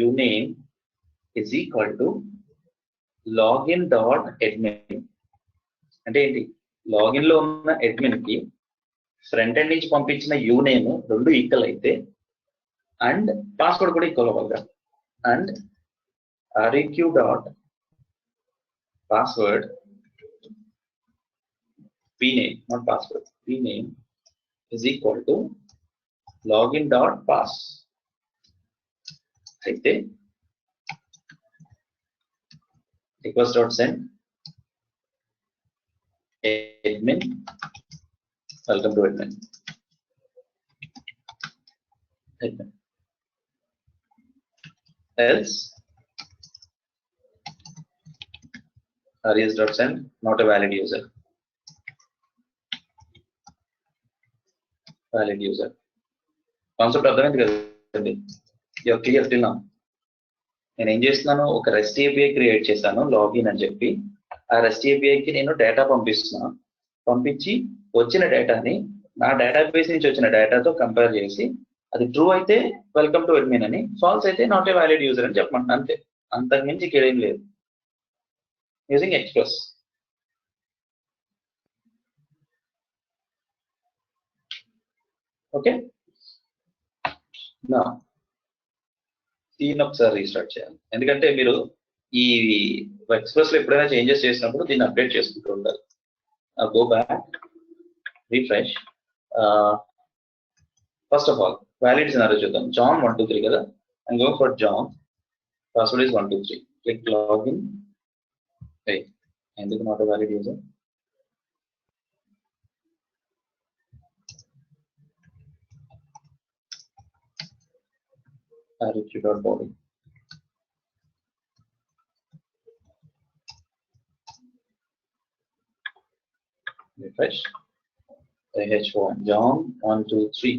uname is equal to login dot admin. అంటే ఏంటి, లాగిన్ లో ఉన్న అడ్మిన్ కి ఫ్రంట్ ఎండ్ నుంచి పంపించిన యూనేమ్ రెండు ఈక్వల్ అయితే అండ్ పాస్వర్డ్ కూడా ఈక్వల్ అవ్వాలి. And req dot password pname, not password, pname is equal to login dot pass. అయితే request dot send admin, welcome to admin. Else res.send not a valid user. Valid user concept అర్థమైంది కదండి. You're clear till now. నేను ఏం చేస్తున్నాను, ఒక rest API create చేశాను login అని చెప్పి. ఆ రెస్ట్ ఏపీఐకి నేను డేటా పంపిస్తున్నాను. పంపించి వచ్చిన డేటాని నా డేటాబేస్ నుంచి వచ్చిన డేటాతో కంపేర్ చేసి అది ట్రూ అయితే వెల్కమ్ టు అడ్మిన్ అని, ఫాల్స్ అయితే నాట్ ఏ వ్యాలిడ్ యూజర్ అని చెప్పమంటున్నా. అంతే, అంతకుమించి ఇక్కడ ఏం లేదు. Using express. ఓకే, నా దీన్ని ఒకసారి రీస్టార్ట్ చేయాలి. ఎందుకంటే మీరు ఈ ఎక్స్ప్రెస్ లో ఎప్పుడైనా చేంజెస్ చేసినప్పుడు దీన్ని అప్డేట్ చేసుకుంటూ ఉండాలి. Go back, refresh. First of all valid scenario చూద్దాం. జాన్ 1 2 3 కదా, and go for John, password is 1 2 3. Click login. ఎందుకు not a valid user? req.body. Refresh. AH1 John 1 2 3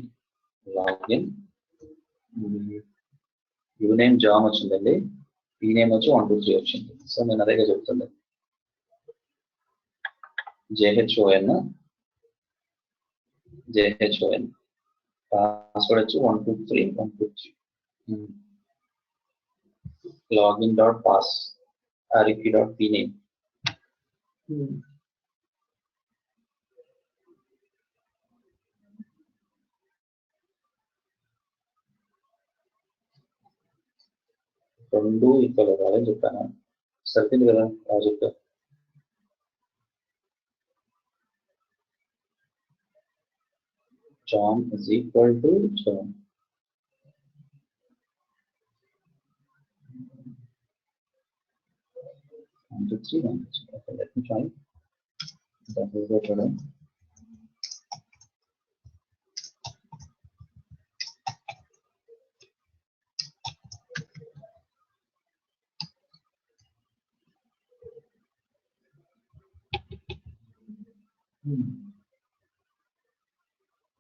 login. uname John వచ్చిందండి, pname వచ్చి 1 2 3 వచ్చింది. సో నేను అదేగా చెప్తుంది. JHON పాస్వర్డ్ వచ్చి 1 2 3 1 2 3. login dot pass, req dot pname. రెండు ఈక్వల్ అవ్వాలని చెప్పాను. సరిపోయింది కదా project. John is equal to John. One, two, three, 1 2 3. Okay, let me try. That is the problem.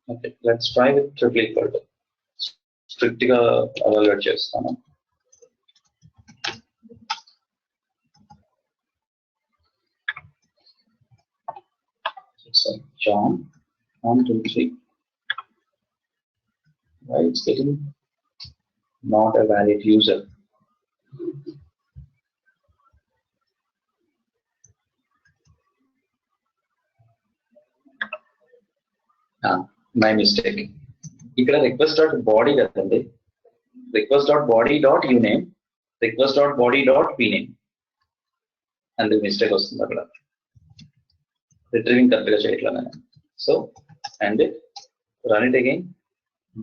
Okay, let's try with triple equal to. Strict గా evaluate చేస్తాను. So John 1 2 3. Why it's getting not a valid user? My mistake. ఇక్కడ request.body కదండి. request.body.uname, request.body.pname. and the mistake వస్తుంది అక్కడ. Retrieving correct గా చేయట్లేదు. So and it, run it again,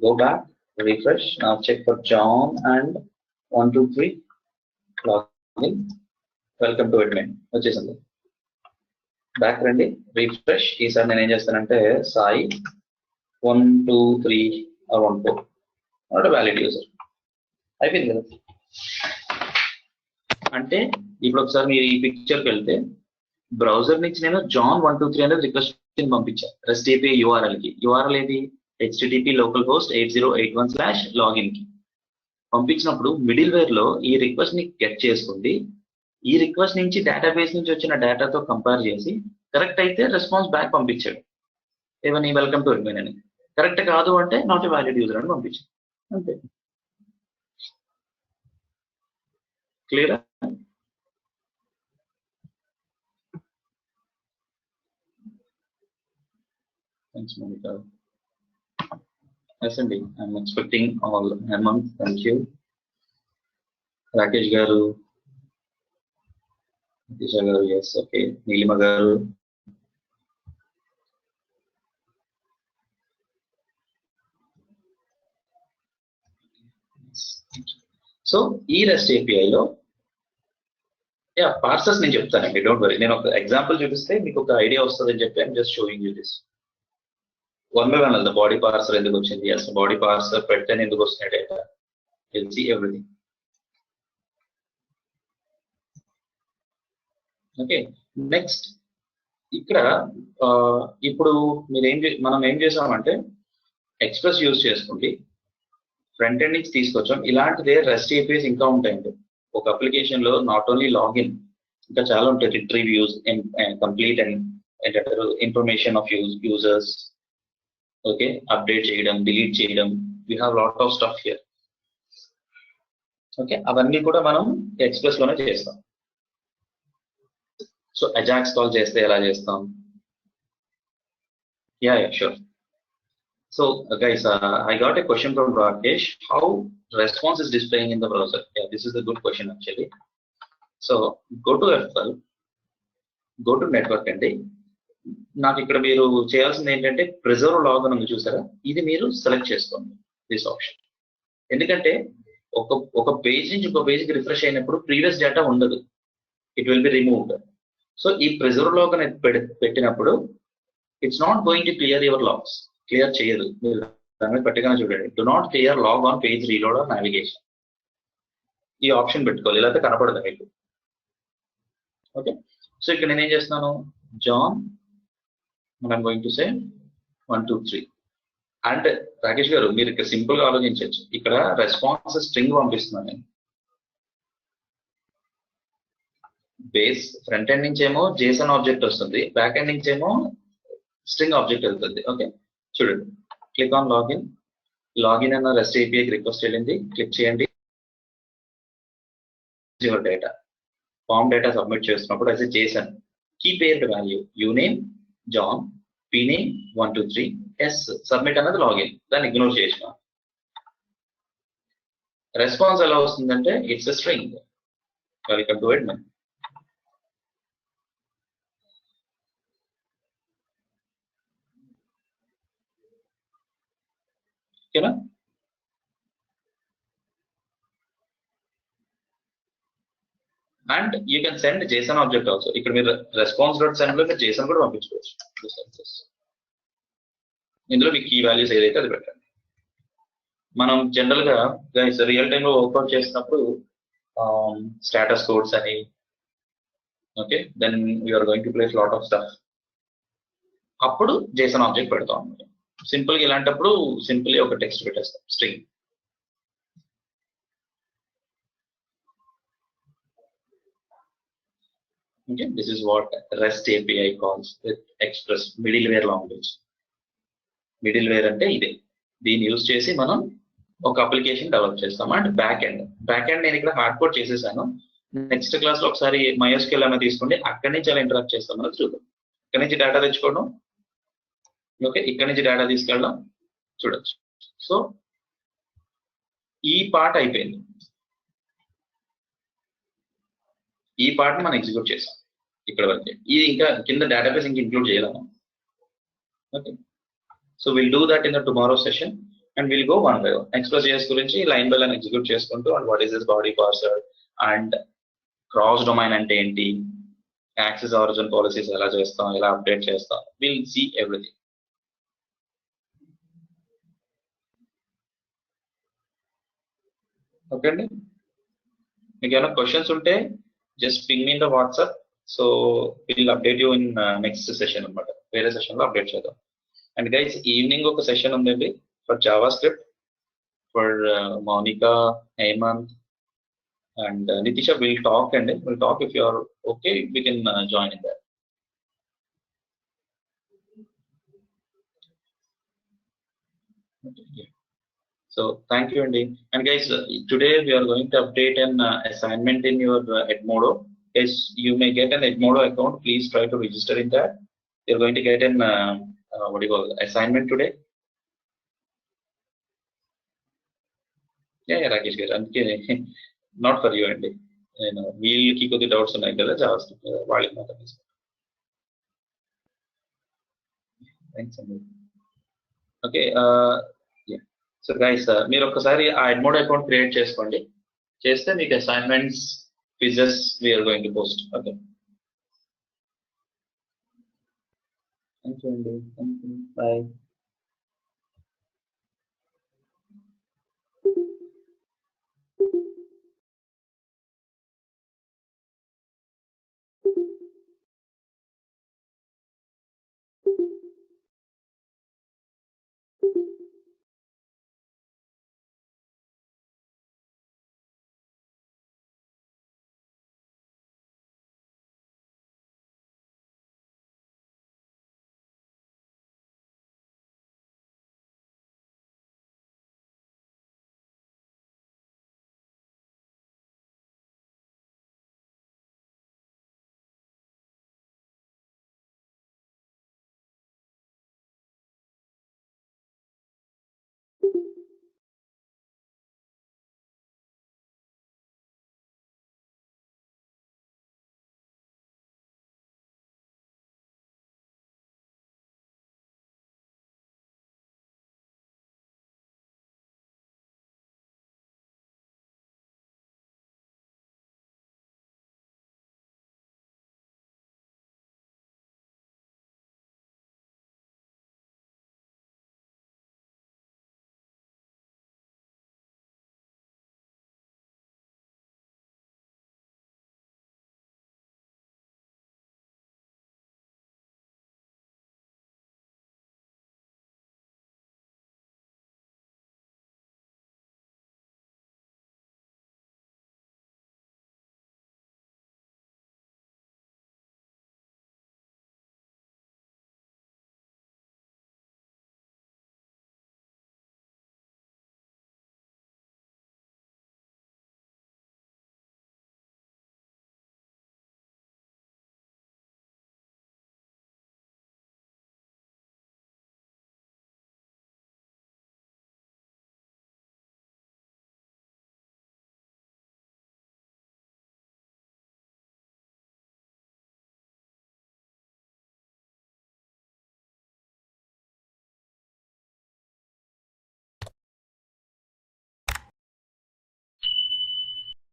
go back, refresh. Now check for John and 1 2 3 login. Welcome to admin. వచ్చేసింది. Back రండి, refresh. ఈసారి నేను ఏం చేస్తానంటే Sai 1 2 3 or 1 4 not valid user అయిపోయింది కదా. అంటే ఇప్పుడు ఒకసారి మీరు ఈ పిక్చర్కి వెళ్తే బ్రౌజర్ నుంచి నేను జాన్ 1 2 3 అనేది రిక్వెస్ట్ పంపించాను REST API URL కి. URL ఏది? http localhost 8081/login కి పంపించినప్పుడు మిడిల్ వేర్ లో ఈ రిక్వెస్ట్ ని గెట్ చేసుకుంది. ఈ రిక్వెస్ట్ నుంచి డేటాబేస్ నుంచి వచ్చిన డేటాతో కంపేర్ చేసి కరెక్ట్ అయితే రెస్పాన్స్ బ్యాక్ పంపించాడు, ఏమని వెల్కమ్ టు అడ్మిన్ అని. కరెక్ట్ కాదు అంటే నాట్ ఎ వ్యాలిడ్ యూజర్ అని పంపించాడు. అంతే. క్లియర్? Thanks Monica. ఎస్ అండి, I'm expecting all. Hemant, thank you. Rakesh గారు, నితీష గారు, ఎస్ ఓకే. నీలిమ గారు, సో ఈ REST API లో పార్సర్స్ నేను చెప్తానండి, డోంట్ వరీ. నేను ఒక ఎగ్జాంపుల్ చూపిస్తే మీకు ఒక ఐడియా వస్తుందని చెప్పి I'm just showing you this. 1 by 1 వెళ్దాం. బాడీ పార్సర్ ఎందుకు వచ్చింది, అసలు బాడీ పార్సర్ పెడితేనే ఎందుకు వస్తున్నాయి data, will see everything. Okay, next ఇక్కడ ఇప్పుడు మనం ఏం చేసామంటే ఎక్స్ప్రెస్ యూజ్ చేసుకుంటే ఫ్రంట్ ఎండ్ నుంచి తీసుకొచ్చాం. ఇలాంటిదే REST APIs ఇంకా ఉంటాయండి ఒక అప్లికేషన్ లో. నాట్ ఓన్లీ లాగిన్, ఇంకా చాలా ఉంటాయి. రిట్రీవ్ యూజ్, కంప్లీట్ అండ్ ఏంటంటారు information of users, okay, update చేయడం, డిలీట్ చేయడం. We have lot of stuff here. Okay, అవన్నీ కూడా మనం ఎక్స్ప్రెస్ లోనే చేస్తాం. సో అజాక్స్ కాల్ చేస్తే ఎలా చేస్తాం? Yeah sure. So guys, I got a question from Rakesh. How response is displaying in the browser? Yeah, this is a good question actually. So go to F12, go to network అండి. నాకు ఇక్కడ మీరు చేయాల్సింది ఏంటంటే preserve log అని చూసారా, ఇది మీరు సెలెక్ట్ చేసుకోండి దిస్ ఆప్షన్. ఎందుకంటే ఒక పేజ్ నుంచి ఇంకో పేజ్కి రిఫ్రెష్ అయినప్పుడు ప్రీవియస్ డేటా ఉండదు, it will be removed. So ఈ ప్రిజర్వ్ లాగ్ అనేది పెట్టినప్పుడు it's not going to clear your logs. Clear చేయదు. మీరు దాని మీద పెట్టగానే చూడండి, do not clear log on page reload or navigation. ఈ ఆప్షన్ పెట్టుకోవాలి, లేకపోతే కనపడదు మీకు. ఓకే, సో ఇక్కడ నేనేం చేస్తున్నాను, John I'm going to say 1 2 3. And Rakesh గారు మీరు ఇక్కడ సింపుల్ గా ఆలోచించవచ్చు. ఇక్కడ రెస్పాన్స్ స్ట్రింగ్ పంపిస్తున్నాను నేను. బేస్ ఫ్రంట్ ఎండ్ నుంచి ఏమో JSON ఆబ్జెక్ట్ వస్తుంది, బ్యాక్ ఎండ్ నుంచి ఏమో స్ట్రింగ్ ఆబ్జెక్ట్ వెళ్తుంది. ఓకే, చూడండి, క్లిక్ ఆన్ లాగిన్. లాగిన్ అన్న REST API రిక్వెస్ట్ వెళ్ళింది, క్లిక్ చేయండి. Your data, form data submit చేస్తున్నప్పుడు as a JSON key paired value uname John, pname 1 2 3, ఎస్ సబ్మిట్ అన్నది లాగిన్. దాన్ని ఇగ్నోర్ చేసిన రెస్పాన్స్ ఎలా వస్తుందంటే it's a string, welcome to admin. ఓకేనా? And you can send JSON object also. ఇక్కడ మీరు response.send లో మీరు JSON కూడా పంపించుకోవచ్చు. ఇందులో మీకు కీ వాల్యూస్ ఏదైతే అది పెట్టండి. మనం జనరల్ గా రియల్ టైమ్ లో వర్క్అవుట్ చేసినప్పుడు స్టేటస్ కోడ్స్ అని, okay, then we're going to place lot of stuff. అప్పుడు JSON ఆబ్జెక్ట్ పెడతాం అనమాట. సింపుల్ గా ఇలాంటప్పుడు సింపుల్ ఒక టెక్స్ట్ పెట్టేస్తాం string. Okay, this is what REST API calls with Express middleware language. Middleware అంటే ఇదే. దీన్ని యూజ్ చేసి మనం ఒక అప్లికేషన్ డెవలప్ చేస్తాం. అండ్ బ్యాక్ ఎండ్ నేను ఇక్కడ హార్డ్ కోడ్ చేసేసాను. నెక్స్ట్ క్లాస్ లో ఒకసారి MySQL అనేది తీసుకోండి, అక్కడి నుంచి ఎలా ఇంటరాక్ట్ చేస్తాం అనేది చూద్దాం. ఇక్కడ నుంచి డేటా తెచ్చుకోవడం, ఓకే, ఇక్కడ నుంచి డేటా తీసుకెళ్ళడం చూడొచ్చు. సో ఈ పార్ట్ అయిపోయింది. ఈ పార్ట్ ని మనం ఎగ్జిక్యూట్ చేసాం ఇక్కడ వరకే. ఇది ఇంకా కింద డేటాబేస్ ఇంకా ఇంక్లూడ్ చేయలేము. Okay, so will do that in the tomorrow session and will go one by one. Express.js గురించి లైన్ బై లైన్ ఎగ్జిక్యూట్ చేసుకుంటూ and what is this body parser and cross domain అంటే ఏంటి, access origin policies ఎలా చేస్తాం, ఎలా update చేస్తాం, will see everything. Okay అండి, మీకు ఏమైనా క్వశ్చన్స్ ఉంటే just ping me in the WhatsApp. So will update you in next session అనమాట. వేరే సెషన్ లో అప్డేట్ చేద్దాం. అండ్ గైస్ ఈవినింగ్ ఒక సెషన్ ఉందండి for JavaScript for Mounika, Hemanth and Nitisha. Will talk అండి, will talk. If you are okay we can join in that. Okay. So thank you Andy. And guys, today we are going to update an assignment in your Edmodo. Guys, you may get an Edmodo account. Please try to register in that. You're going to get an what do you call assignment today. Yeah, Rakesh garu. అందుకే not for you Andy. వీళ్ళకి కొద్ది doubts ఉన్నాయి కదా Java script, వాళ్ళకి మాత్రం తీసుకుంటాం. Thanks అండి. Okay, so guys మీరు ఒక్కసారి ఆ ఎడ్మోడ్ అకౌంట్ క్రియేట్ చేసుకోండి. చేస్తే మీకు assignments, quizzes we are going to post. Okay, thank you అండి. Thank you, bye.